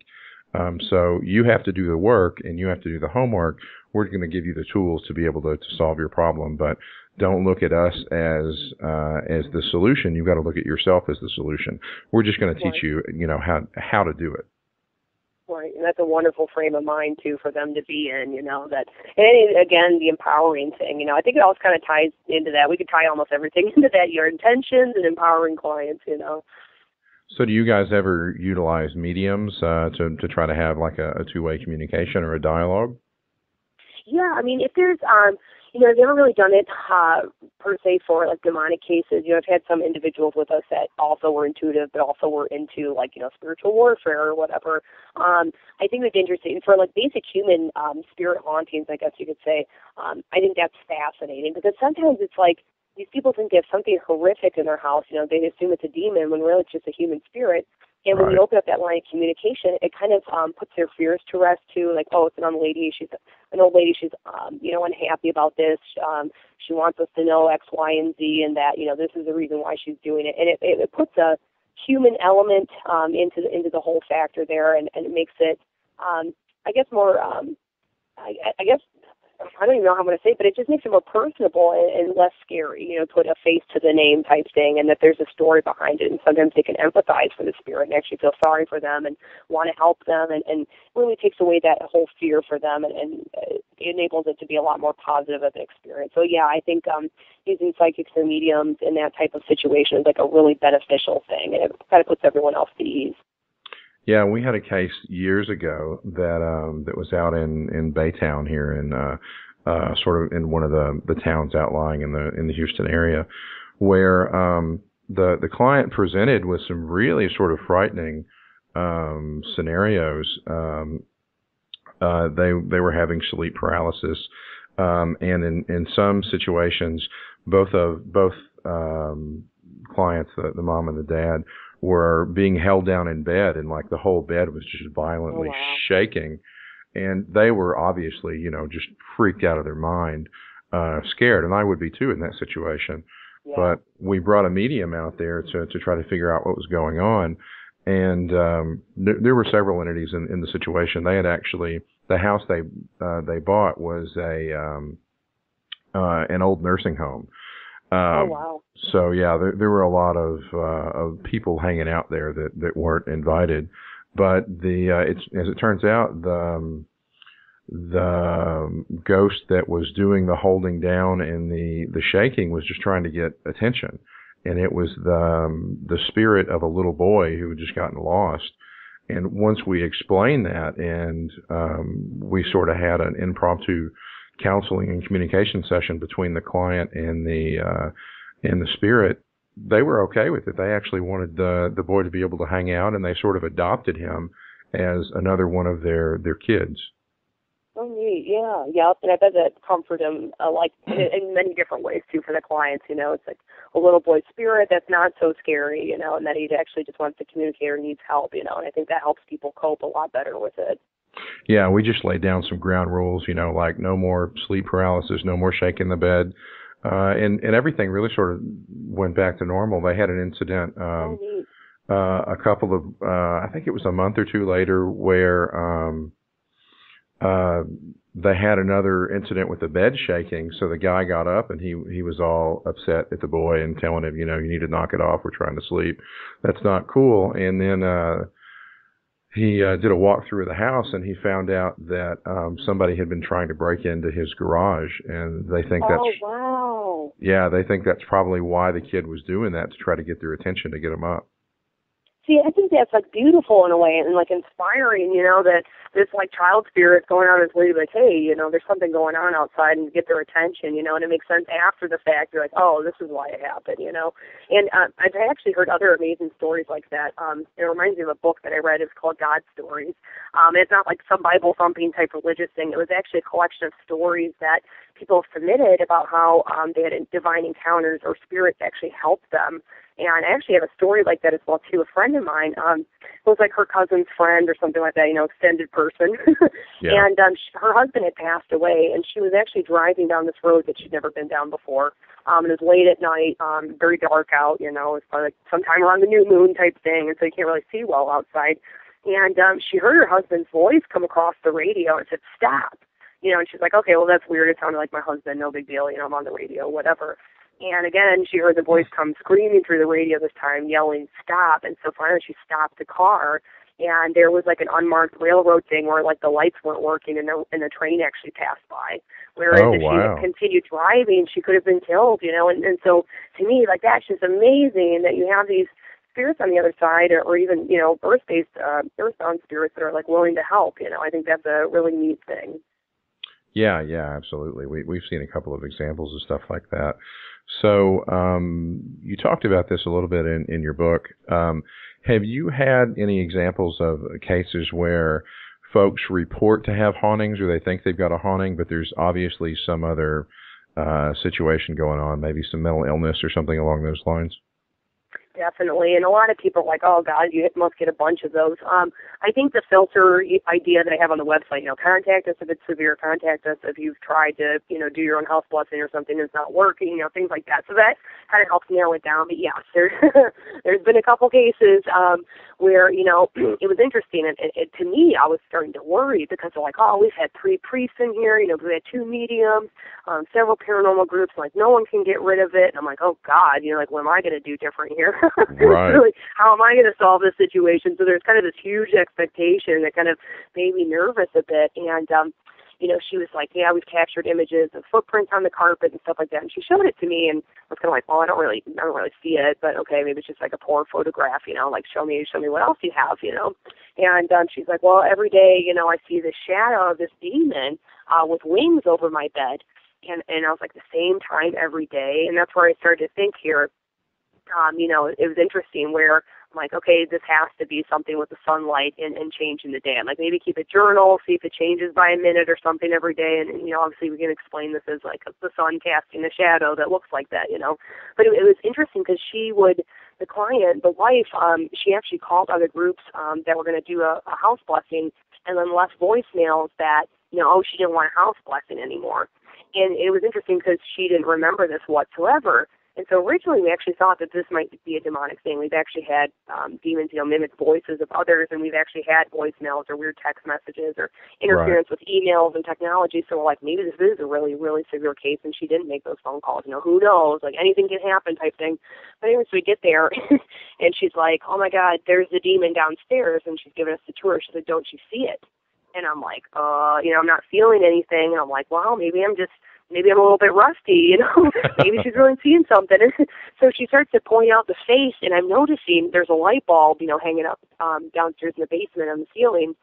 So you have to do the work and you have to do the homework. We're going to give you the tools to be able to solve your problem, but don't look at us as the solution. You've got to look at yourself as the solution. We're just going to teach you, how to do it. Right, and that's a wonderful frame of mind too for them to be in. That, and again, the empowering thing. I think it all kind of ties into that. We could tie almost everything into that. Your intentions and empowering clients. So do you guys ever utilize mediums to try to have like a two-way communication or a dialogue? Yeah, I mean, if there's, I've never really done it per se for like demonic cases. I've had some individuals with us that also were intuitive, but also were into spiritual warfare or whatever. I think it's interesting for like basic human spirit hauntings, I guess you could say. I think that's fascinating because sometimes it's like, these people think they have something horrific in their house. They assume it's a demon when really it's just a human spirit. And when Right. you open up that line of communication, it kind of puts their fears to rest too. Like, oh, it's an old lady. She's unhappy about this. She wants us to know X, Y, and Z, and that this is the reason why she's doing it. And it puts a human element into the whole factor there, and it makes it, I guess, more. I guess. I don't even know how I'm going to say it, but it just makes it more personable and less scary, put a face to the name type thing, and that there's a story behind it, and sometimes they can empathize for the spirit and actually feel sorry for them and want to help them, and really takes away that whole fear for them, and it enables it to be a lot more positive of an experience. So, yeah, I think using psychics or mediums in that type of situation is like a really beneficial thing, and it kind of puts everyone else at ease. Yeah, we had a case years ago that was out in Baytown here in sort of in one of the towns outlying in the Houston area, where the client presented with some really sort of frightening scenarios. They were having sleep paralysis, and in some situations, both clients, the mom and the dad, were being held down in bed, and like the whole bed was just violently shaking, and they were obviously, just freaked out of their mind, scared, and I would be too in that situation. Yeah. But we brought a medium out there to try to figure out what was going on, and there were several entities in the situation. They had actually, the house they bought was an old nursing home. Oh, wow. So yeah, there were a lot of people hanging out there that weren't invited, but as it turns out, the ghost that was doing the holding down and the shaking was just trying to get attention, and it was the spirit of a little boy who had just gotten lost. And once we explained that, and we sort of had an impromptu counseling and communication session between the client and the spirit, they were okay with it. They actually wanted the boy to be able to hang out, and they sort of adopted him as another one of their kids. Oh, neat. Yeah, yep. And I bet that comforted him in many different ways too for the clients. It's like a little boy spirit that's not so scary, and that he actually just wants to communicate or needs help, and I think that helps people cope a lot better with it. Yeah, we just laid down some ground rules, like no more sleep paralysis, no more shaking the bed, and everything really sort of went back to normal. They had an incident a couple of, I think it was a month or two later, where they had another incident with the bed shaking. So the guy got up and he was all upset at the boy and telling him, you need to knock it off. We're trying to sleep. That's not cool. And then he did a walk through the house, and he found out that somebody had been trying to break into his garage, and they think that's... Oh, wow. Yeah, they think that's probably why the kid was doing that, to try to get their attention, to get them up. See, I think that's beautiful in a way, and inspiring, that this child spirit going out of his way to be like, hey, there's something going on outside, and get their attention, and it makes sense after the fact. You're like, oh, this is why it happened, And I've actually heard other amazing stories like that. It reminds me of a book that I read. It's called God Stories. It's not like some Bible thumping type religious thing. It was actually a collection of stories that people submitted about how they had divine encounters or spirits actually helped them. And I actually have a story like that as well, too. A friend of mine, it was like her cousin's friend or something like that, extended person. Yeah. And her husband had passed away, and she was actually driving down this road that she'd never been down before. And it was late at night, very dark out, it was probably sometime around the new moon type thing, and so you can't really see well outside. And she heard her husband's voice come across the radio and said, stop. And she's like, okay, well, that's weird. It sounded like my husband, no big deal, I'm on the radio, whatever. And again, she heard the voice come screaming through the radio this time, yelling, stop. And so finally she stopped the car, and there was an unmarked railroad thing where the lights weren't working, and the train actually passed by. Whereas if she had continued driving, she could have been killed, And so to me, that's just amazing that you have these spirits on the other side, or even, earthbound spirits that are willing to help. I think that's a really neat thing. Yeah, absolutely. We've seen a couple of examples of stuff like that. So you talked about this a little bit in your book. Have you had any examples of cases where folks report to have hauntings, or they think they've got a haunting, but there's obviously some other situation going on, maybe some mental illness or something along those lines? Definitely, and a lot of people are like, oh, God, you must get a bunch of those. I think the filter idea that I have on the website, contact us if it's severe, contact us if you've tried to, do your own house blessing or something that's not working, things like that. So that kind of helps narrow it down. But yes, there's been a couple cases where, it was interesting, and to me, I was starting to worry because they're like, oh, we've had 3 priests in here, we had 2 mediums, several paranormal groups, like no one can get rid of it. And I'm like, oh, God, what am I going to do different here? Right. Really, how am I going to solve this situation? So there's kind of this huge expectation that kind of made me nervous a bit. And, she was like, yeah, we've captured images of footprints on the carpet and stuff like that. And she showed it to me, and I was kind of like, well, I don't really see it, but okay, maybe it's just like a poor photograph, like show me what else you have, And she's like, well, every day, I see the shadow of this demon with wings over my bed. And I was like, the same time every day. And that's where I started to think here. It was interesting where I'm like, okay, this has to be something with the sunlight and changing the day. I'm like, maybe keep a journal, see if it changes by a minute or something every day. And obviously we can explain this as like the sun casting a shadow that looks like that, But it was interesting because the client, the wife, she actually called other groups that were going to do a house blessing and then left voicemails that, she didn't want a house blessing anymore. And it was interesting because she didn't remember this whatsoever. And so originally we actually thought that this might be a demonic thing. We've actually had demons, mimic voices of others, and we've actually had voicemails or weird text messages or interference with emails and technology. So we're like, maybe this is a really, really severe case, and she didn't make those phone calls. Who knows? Like anything can happen type thing. But anyways, we get there, and she's like, oh, my God, there's the demon downstairs, and she's giving us the tour. She said, don't you see it? And I'm like, I'm not feeling anything. And I'm like, well, maybe I'm a little bit rusty, maybe she's really seeing something. And so she starts to point out the face, and I'm noticing there's a light bulb, hanging up downstairs in the basement on the ceiling.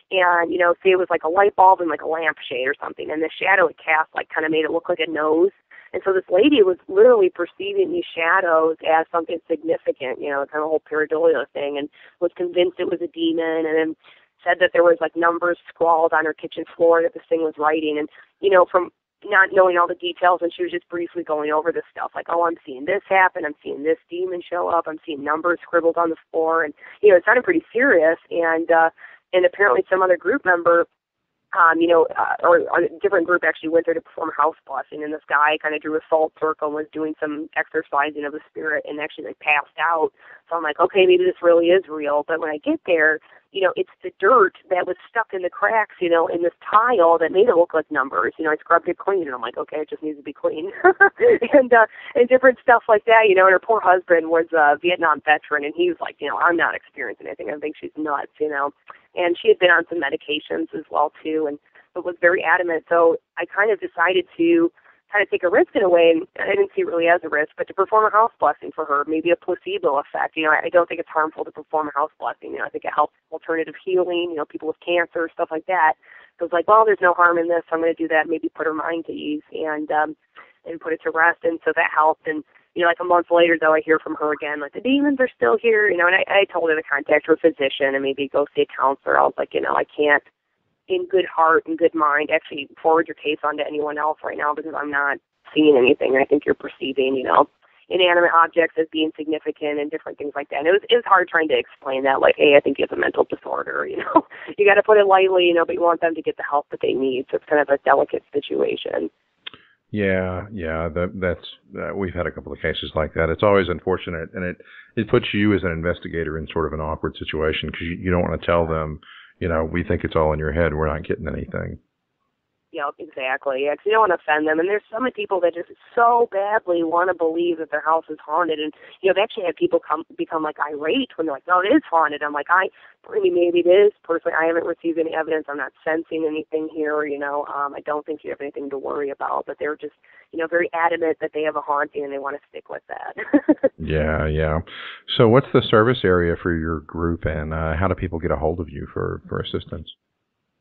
And, say it was like a light bulb and like a lampshade or something. And the shadow it cast kind of made it look like a nose. And so this lady was literally perceiving these shadows as something significant, kind of a whole pareidolia thing, and was convinced it was a demon, and then said that there was like numbers scrawled on her kitchen floor that this thing was writing. And, from not knowing all the details, and she was just briefly going over this stuff, like, oh, I'm seeing this happen, I'm seeing this demon show up, I'm seeing numbers scribbled on the floor, and, it sounded pretty serious, and apparently some other group member, or a different group actually went there to perform a house blessing, and this guy kind of drew a salt circle and was doing some exorcising of the spirit and actually passed out. So I'm like, okay, maybe this really is real. But when I get there, it's the dirt that was stuck in the cracks, in this tile that made it look like numbers. I scrubbed it clean, and I'm like, okay, it just needs to be clean. and different stuff like that, and her poor husband was a Vietnam veteran, and he was like, I'm not experiencing anything. I think she's nuts, And she had been on some medications as well, too, but was very adamant. So I kind of decided to kind of take a risk in a way, and I didn't see it really as a risk, but to perform a house blessing for her, maybe a placebo effect. I don't think it's harmful to perform a house blessing. I think it helps alternative healing, people with cancer, stuff like that. So it's like, well, there's no harm in this, so I'm going to do that, maybe put her mind to ease and put it to rest. And so that helped. And, like a month later, though, I hear from her again, like, the demons are still here, and I told her to contact her physician and maybe go see a counselor. I was like, I can't, in good heart and good mind, actually forward your case on to anyone else right now because I'm not seeing anything. I think you're perceiving, inanimate objects as being significant and different things like that. And it was hard trying to explain that, like, hey, I think you have a mental disorder, You got to put it lightly, but you want them to get the help that they need. So it's kind of a delicate situation. Yeah, that's we've had a couple of cases like that. It's always unfortunate, and it puts you as an investigator in sort of an awkward situation because you don't want to tell them, we think it's all in your head, we're not getting anything. Yep, exactly. Yeah, 'cause you don't want to offend them. And there's so many people that just so badly want to believe that their house is haunted. And, they've actually had people become like irate when they're like, no, it is haunted. I'm like, maybe it is. Personally, I haven't received any evidence. I'm not sensing anything here, I don't think you have anything to worry about. But they're just, very adamant that they have a haunting and they want to stick with that. Yeah. So what's the service area for your group, and how do people get a hold of you for assistance?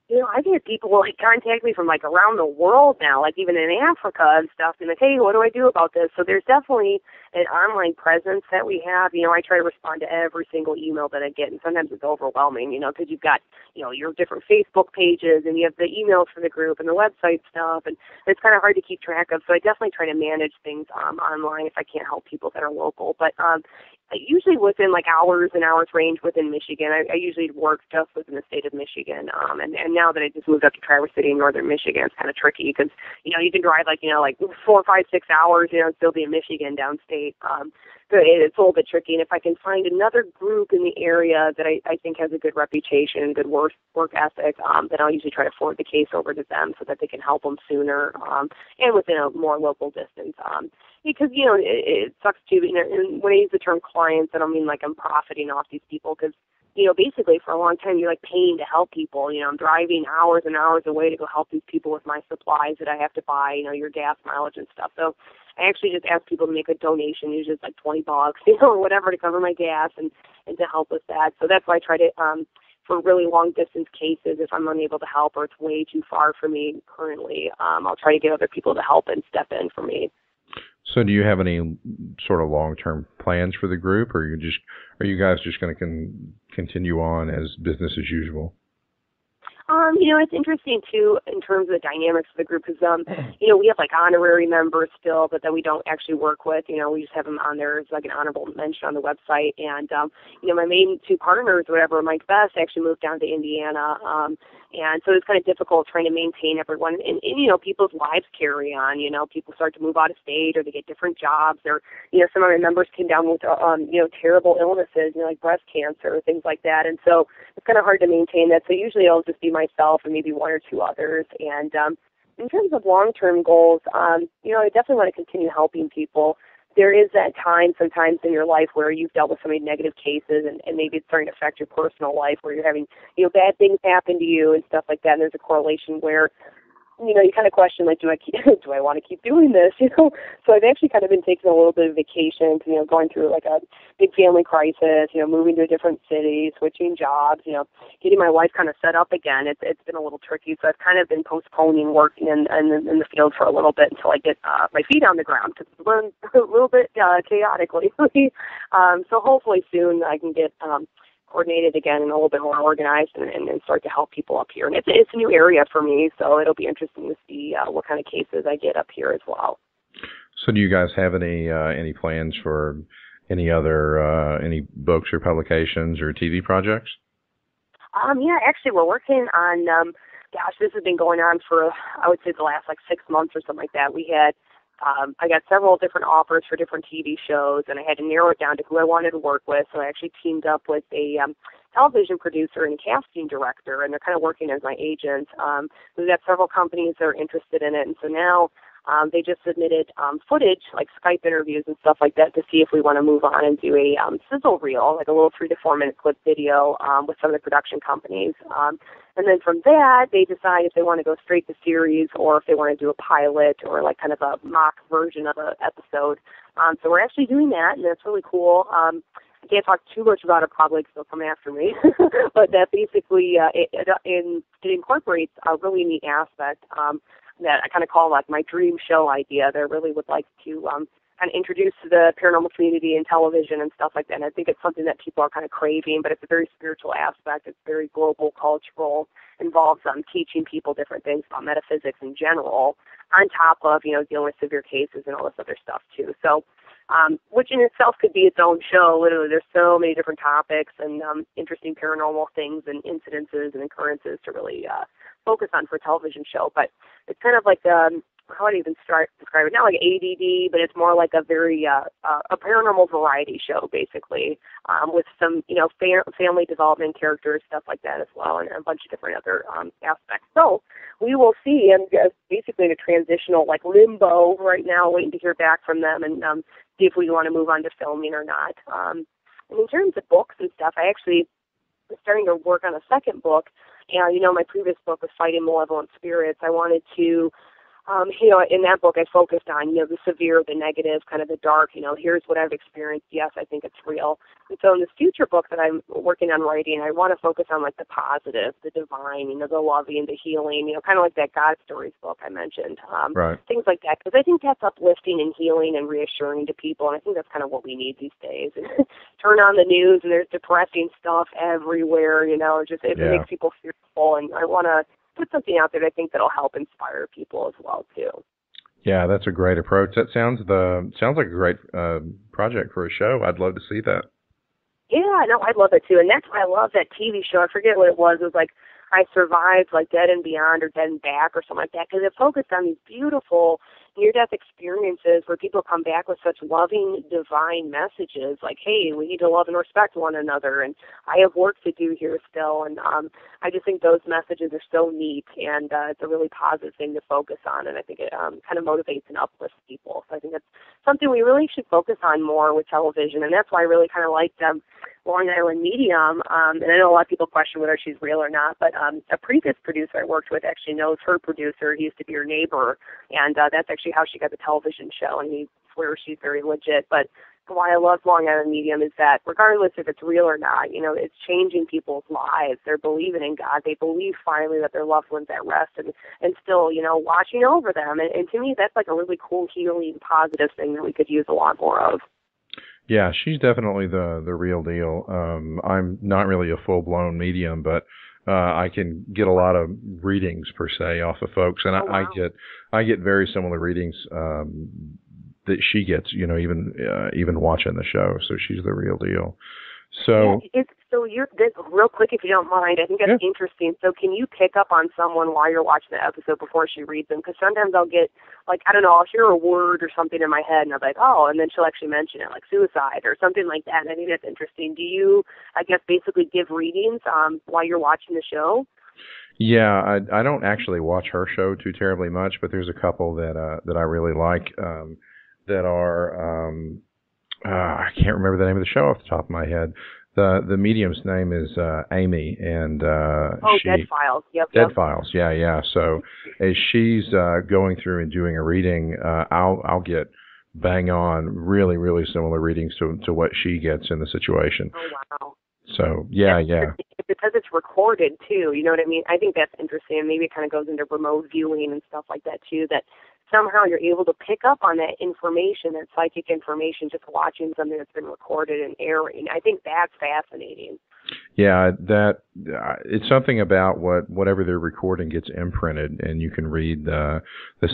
I get people like contact me from like around the world now, like even in Africa and stuff, and like, hey, what do I do about this? So there's definitely an online presence that we have. I try to respond to every single email that I get, and sometimes it's overwhelming, because you've got, your different Facebook pages, and you have the emails for the group and the website stuff, and it's kind of hard to keep track of. So I definitely try to manage things online if I can't help people that are local. But usually within like hours and hours range within Michigan. I usually work just within the state of Michigan. And now that I just moved up to Traverse City in northern Michigan, it's kind of tricky because, you can drive like 4, 5, 6 hours, and still be in Michigan downstate. So it's a little bit tricky. And if I can find another group in the area that I think has a good reputation, good work ethic, then I'll usually try to forward the case over to them so that they can help them sooner and within a more local distance. Because, it sucks too. And when I use the term clients, I don't mean like I'm profiting off these people because, basically for a long time you're like paying to help people. I'm driving hours and hours away to go help these people with my supplies that I have to buy, your gas mileage and stuff. So I actually just ask people to make a donation, usually it's like $20, or whatever to cover my gas and to help with that. So that's why I try to, for really long distance cases, if I'm unable to help or it's way too far for me currently, I'll try to get other people to help and step in for me. So do you have any sort of long-term plans for the group, or are you guys just going to continue on as business as usual? It's interesting, too, in terms of the dynamics of the group, because, we have, like, honorary members still, but that we don't actually work with. We just have them on there as, like, an honorable mention on the website. And, my main two partners, whatever, Mike Best, actually moved down to Indiana. And so it's kind of difficult trying to maintain everyone. And people's lives carry on. People start to move out of state or they get different jobs. Or, some of my members came down with, terrible illnesses, like breast cancer or things like that. And so it's kind of hard to maintain that. So usually I'll just be myself and maybe one or two others. And in terms of long-term goals, I definitely want to continue helping people. There is that time sometimes in your life where you've dealt with so many negative cases and maybe it's starting to affect your personal life where you're having, bad things happen to you and stuff like that. And there's a correlation where, you kind of question, like, do I want to keep doing this? So I've actually kind of been taking a little bit of vacation, going through like a big family crisis, moving to a different city, switching jobs, getting my life kind of set up again. It's been a little tricky. So I've kind of been postponing working in the field for a little bit until I get my feet on the ground because it's been a little bit chaotic lately. So hopefully soon I can get coordinated again and a little bit more organized and start to help people up here. And it's a new area for me, so it'll be interesting to see what kind of cases I get up here as well. So do you guys have any plans for any other any books or publications or TV projects? Yeah, actually we're working on, this has been going on for, I would say the last like 6 months or something like that. We had I got several different offers for different TV shows, and I had to narrow it down to who I wanted to work with. So I actually teamed up with a television producer and a casting director, and they're kind of working as my agent. We've got several companies that are interested in it, and so now they just submitted footage, like Skype interviews and stuff like that, to see if we want to move on and do a sizzle reel, like a little 3 to 4 minute clip video with some of the production companies. And then from that, they decide if they want to go straight to series or if they want to do a pilot or like kind of a mock version of an episode. So we're actually doing that, and that's really cool. I can't talk too much about it probably because they'll come after me, but that basically it incorporates a really neat aspect that I kind of call like my dream show idea that I really would like to kind of introduce to the paranormal community and television and stuff like that. And I think it's something that people are kind of craving, but it's a very spiritual aspect. It's very global, cultural, involves teaching people different things about metaphysics in general, on top of, dealing with severe cases and all this other stuff too. So, which in itself could be its own show. Literally, there's so many different topics and interesting paranormal things and incidences and occurrences to really focus on for a television show. But it's kind of like how would I even describe it? Not like ADD, but it's more like a very a paranormal variety show, basically, with some family development characters, stuff like that as well, and a bunch of different other aspects. So we will see. I'm basically in a transitional like limbo right now, waiting to hear back from them and see if we want to move on to filming or not. And in terms of books and stuff, I actually was starting to work on a second book. And my previous book was Fighting Malevolent Spirits. I wanted to in that book I focused on, the severe, the negative, kind of the dark, here's what I've experienced. Yes, I think it's real. And so in this future book that I'm working on writing, I want to focus on like the positive, the divine, the loving, the healing, kind of like that God Stories book I mentioned. Right. Things like that, because I think that's uplifting and healing and reassuring to people, and I think that's kind of what we need these days. And turn on the news and there's depressing stuff everywhere, it makes people fearful, and I want to put something out there that I think that'll help inspire people as well too. Yeah, that's a great approach. That sounds like a great project for a show. I'd love to see that. Yeah, no, I love it too, and that's why I love that TV show. I forget what it was. It was like I Survived, like Dead and Beyond or Dead and Back or something like that, because it focused on these beautiful near-death experiences where people come back with such loving, divine messages, like, hey, we need to love and respect one another, and I have work to do here still, and I just think those messages are so neat, and it's a really positive thing to focus on, and I think it kind of motivates and uplifts people. So I think that's something we really should focus on more with television, and that's why I really kind of liked Long Island Medium, and I know a lot of people question whether she's real or not, but a previous producer I worked with actually knows her producer. He used to be her neighbor, and that's actually how she got the television show, and he swears she's very legit. But why I love Long Island Medium is that regardless if it's real or not, it's changing people's lives. They're believing in God. They believe finally that their loved one's at rest and still, watching over them. And to me, that's like a really cool, healing, positive thing that we could use a lot more of. Yeah, she's definitely the real deal. I'm not really a full-blown medium, but I can get a lot of readings per se off of folks, and wow. I get very similar readings that she gets, even watching the show. So she's the real deal. So real quick, if you don't mind, I think that's interesting. So can you pick up on someone while you're watching the episode before she reads them? Because sometimes I'll get, I'll hear a word or something in my head, and I'm like, oh, and then she'll actually mention it, like suicide or something like that. And I think that's interesting. Do you, basically give readings while you're watching the show? Yeah, I don't actually watch her show too terribly much, but there's a couple that I really like that are, I can't remember the name of the show off the top of my head. The medium's name is Amy, and Dead Files. Yep. Dead Files. Yeah. So as she's going through and doing a reading, I'll get bang on really, really similar readings to what she gets in the situation. Oh wow. So yeah. Because it's recorded too, you know what I mean? I think that's interesting, and maybe it kind of goes into remote viewing and stuff like that too, that somehow you're able to pick up on that information, that psychic information, just watching something that's been recorded and airing. I think that's fascinating. Yeah, it's something about whatever they're recording gets imprinted, and you can read the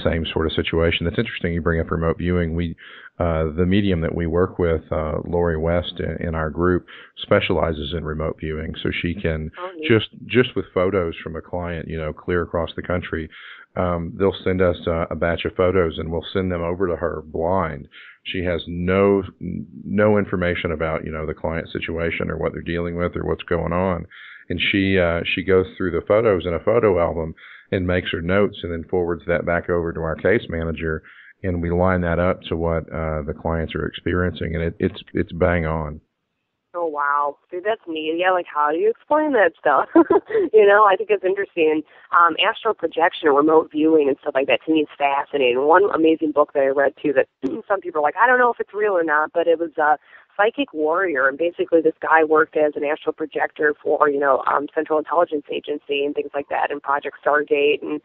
same sort of situation. That's interesting. You bring up remote viewing. The medium that we work with, Lori West, in our group, specializes in remote viewing, so she can just with photos from a client, clear across the country. They'll send us a batch of photos, and we'll send them over to her blind. She has no information about the client situation or what they're dealing with or what's going on, and she goes through the photos in a photo album and makes her notes, and then forwards that back over to our case manager, and we line that up to what the clients are experiencing, and it's bang on. Oh, wow. Dude, that's neat. Yeah, how do you explain that stuff? I think it's interesting. Astral projection or remote viewing and stuff like that, to me, is fascinating. One amazing book that I read, too, that some people are like, I don't know if it's real or not, but it was Psychic Warrior, and basically this guy worked as an astral projector for, Central Intelligence Agency and things like that, and Project Stargate, and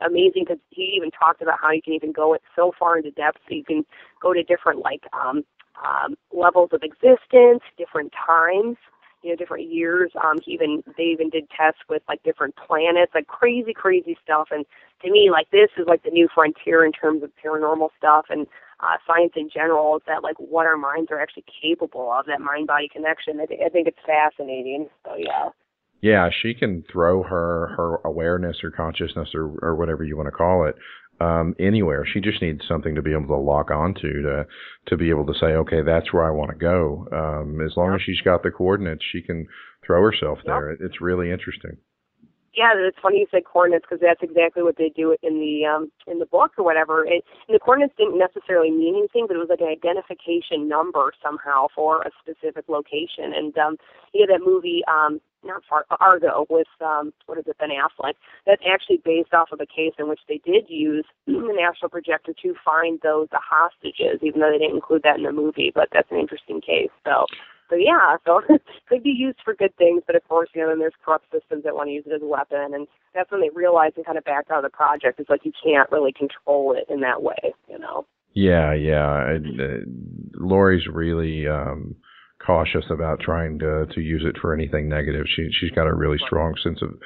amazing because he even talked about how you can even go so far into depth so you can go to different, levels of existence, different times, different years. They even did tests with different planets, crazy stuff. And to me, this is the new frontier in terms of paranormal stuff and science in general. Is that what our minds are actually capable of, that mind-body connection. I think it's fascinating. So yeah. Yeah, she can throw her awareness or consciousness or whatever you want to call it anywhere. She just needs something to be able to lock onto to be able to say, okay, that's where I want to go. As long as she's got the coordinates, she can throw herself there. It's really interesting. Yeah, it's funny you said coordinates because that's exactly what they do in the book or whatever. And the coordinates didn't necessarily mean anything, but it was an identification number somehow for a specific location. And that movie, Argo with, Ben Affleck. That's actually based off of a case in which they did use an astral projector to find those hostages, even though they didn't include that in the movie. But that's an interesting case. So could be used for good things, but of course, then there's corrupt systems that want to use it as a weapon, and that's when they realized and kind of backed out of the project. It's like you can't really control it in that way, Yeah. Lori's really cautious about trying to use it for anything negative. She's got a really strong sense of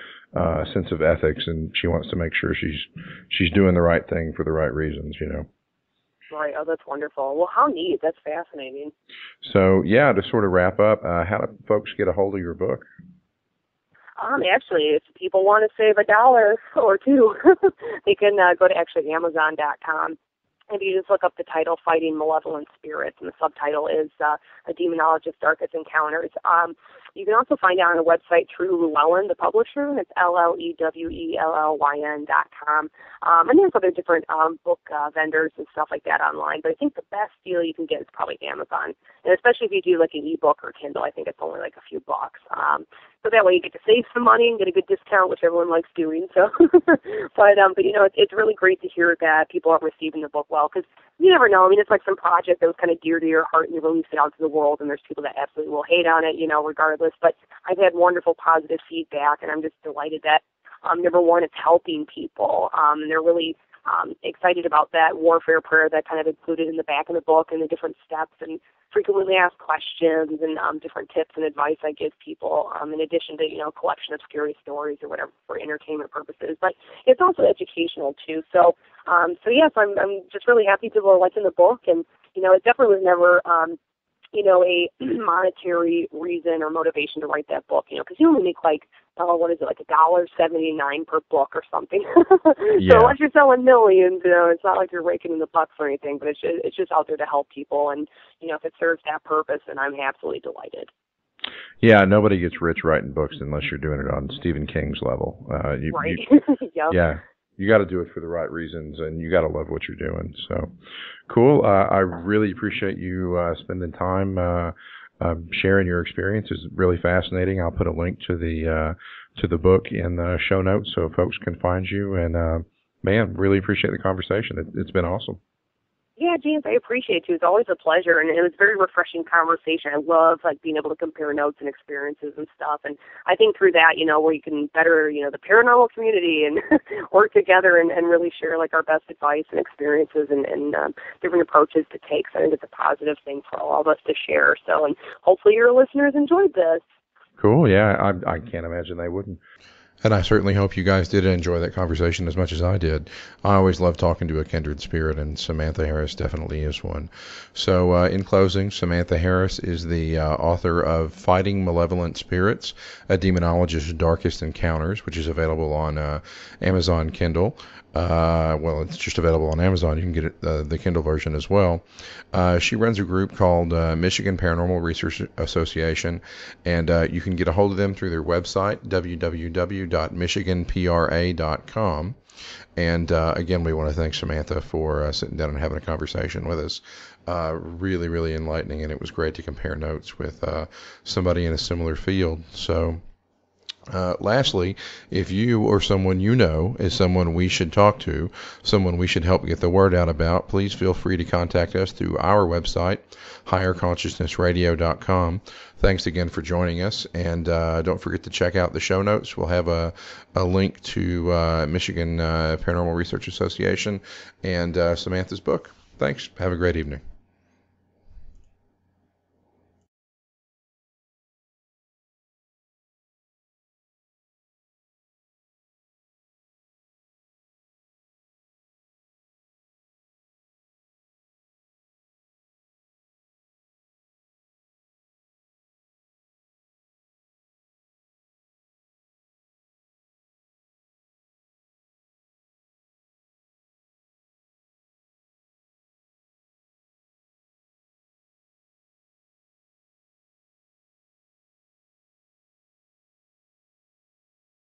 ethics, and she wants to make sure she's doing the right thing for the right reasons, Right. Oh, that's wonderful. Well, how neat. That's fascinating. So, to sort of wrap up, how do folks get a hold of your book? Actually, if people want to save $1 or $2, they can go to actually Amazon.com. If you just look up the title, Fighting Malevolent Spirits, and the subtitle is A Demonologist's Darkest Encounters. You can also find it on the website through Llewellyn, the publisher, and it's LLEWELLYN.com. And there's other different book vendors and stuff like that online, but I think the best deal you can get is probably Amazon. And especially if you do like an ebook or Kindle, I think it's only like a few bucks. So that way you get to save some money and get a good discount, which everyone likes doing. So, but it's really great to hear that people are receiving the book well, because you never know. I mean, it's like some project that was kind of dear to your heart, and you release it out to the world, and there's people that absolutely will hate on it, regardless. But I've had wonderful positive feedback, and I'm just delighted that, number one, it's helping people, and they're really excited about that warfare prayer that kind of included in the back of the book, and the different steps and frequently asked questions and different tips and advice I give people, in addition to, a collection of scary stories or whatever for entertainment purposes. But it's also educational, too. So yes, I'm just really happy people are liking the book, and, it definitely was never, a monetary reason or motivation to write that book, because you only make like $1.79 per book or something. Yeah. So unless you're selling millions, it's not like you're raking in the bucks or anything, but it's just out there to help people, and if it serves that purpose, then I'm absolutely delighted. Yeah, nobody gets rich writing books unless you're doing it on Stephen King's level. Right. Yep. Yeah. You got to do it for the right reasons, and you got to love what you're doing. So, cool. I really appreciate you spending time sharing your experience. It's really fascinating. I'll put a link to the book in the show notes so folks can find you. And man, really appreciate the conversation. It's been awesome. Yeah, James, I appreciate you. It's always a pleasure, and it was a very refreshing conversation. I love being able to compare notes and experiences and stuff, and I think through that, where you can better, the paranormal community and work together and really share our best advice and experiences and different approaches to take. So I think it's a positive thing for all of us to share. So, and hopefully your listeners enjoyed this. Cool. Yeah, I can't imagine they wouldn't. And I certainly hope you guys did enjoy that conversation as much as I did. I always love talking to a kindred spirit, and Samantha Harris definitely is one. So in closing, Samantha Harris is the author of Fighting Malevolent Spirits, A Demonologist's Darkest Encounters, which is available on Amazon Kindle. Well, it's just available on Amazon. You can get it, the Kindle version as well. She runs a group called Michigan Paranormal Research Association, and you can get a hold of them through their website, www.michiganpra.com. And again, we want to thank Samantha for sitting down and having a conversation with us. Really, really enlightening, and it was great to compare notes with somebody in a similar field. So, lastly, if you or someone you know is someone we should talk to, someone we should help get the word out about, please feel free to contact us through our website, higherconsciousnessradio.com. Thanks again for joining us, and don't forget to check out the show notes. We'll have a link to Michigan Paranormal Research Association and Samantha's book. Thanks. Have a great evening.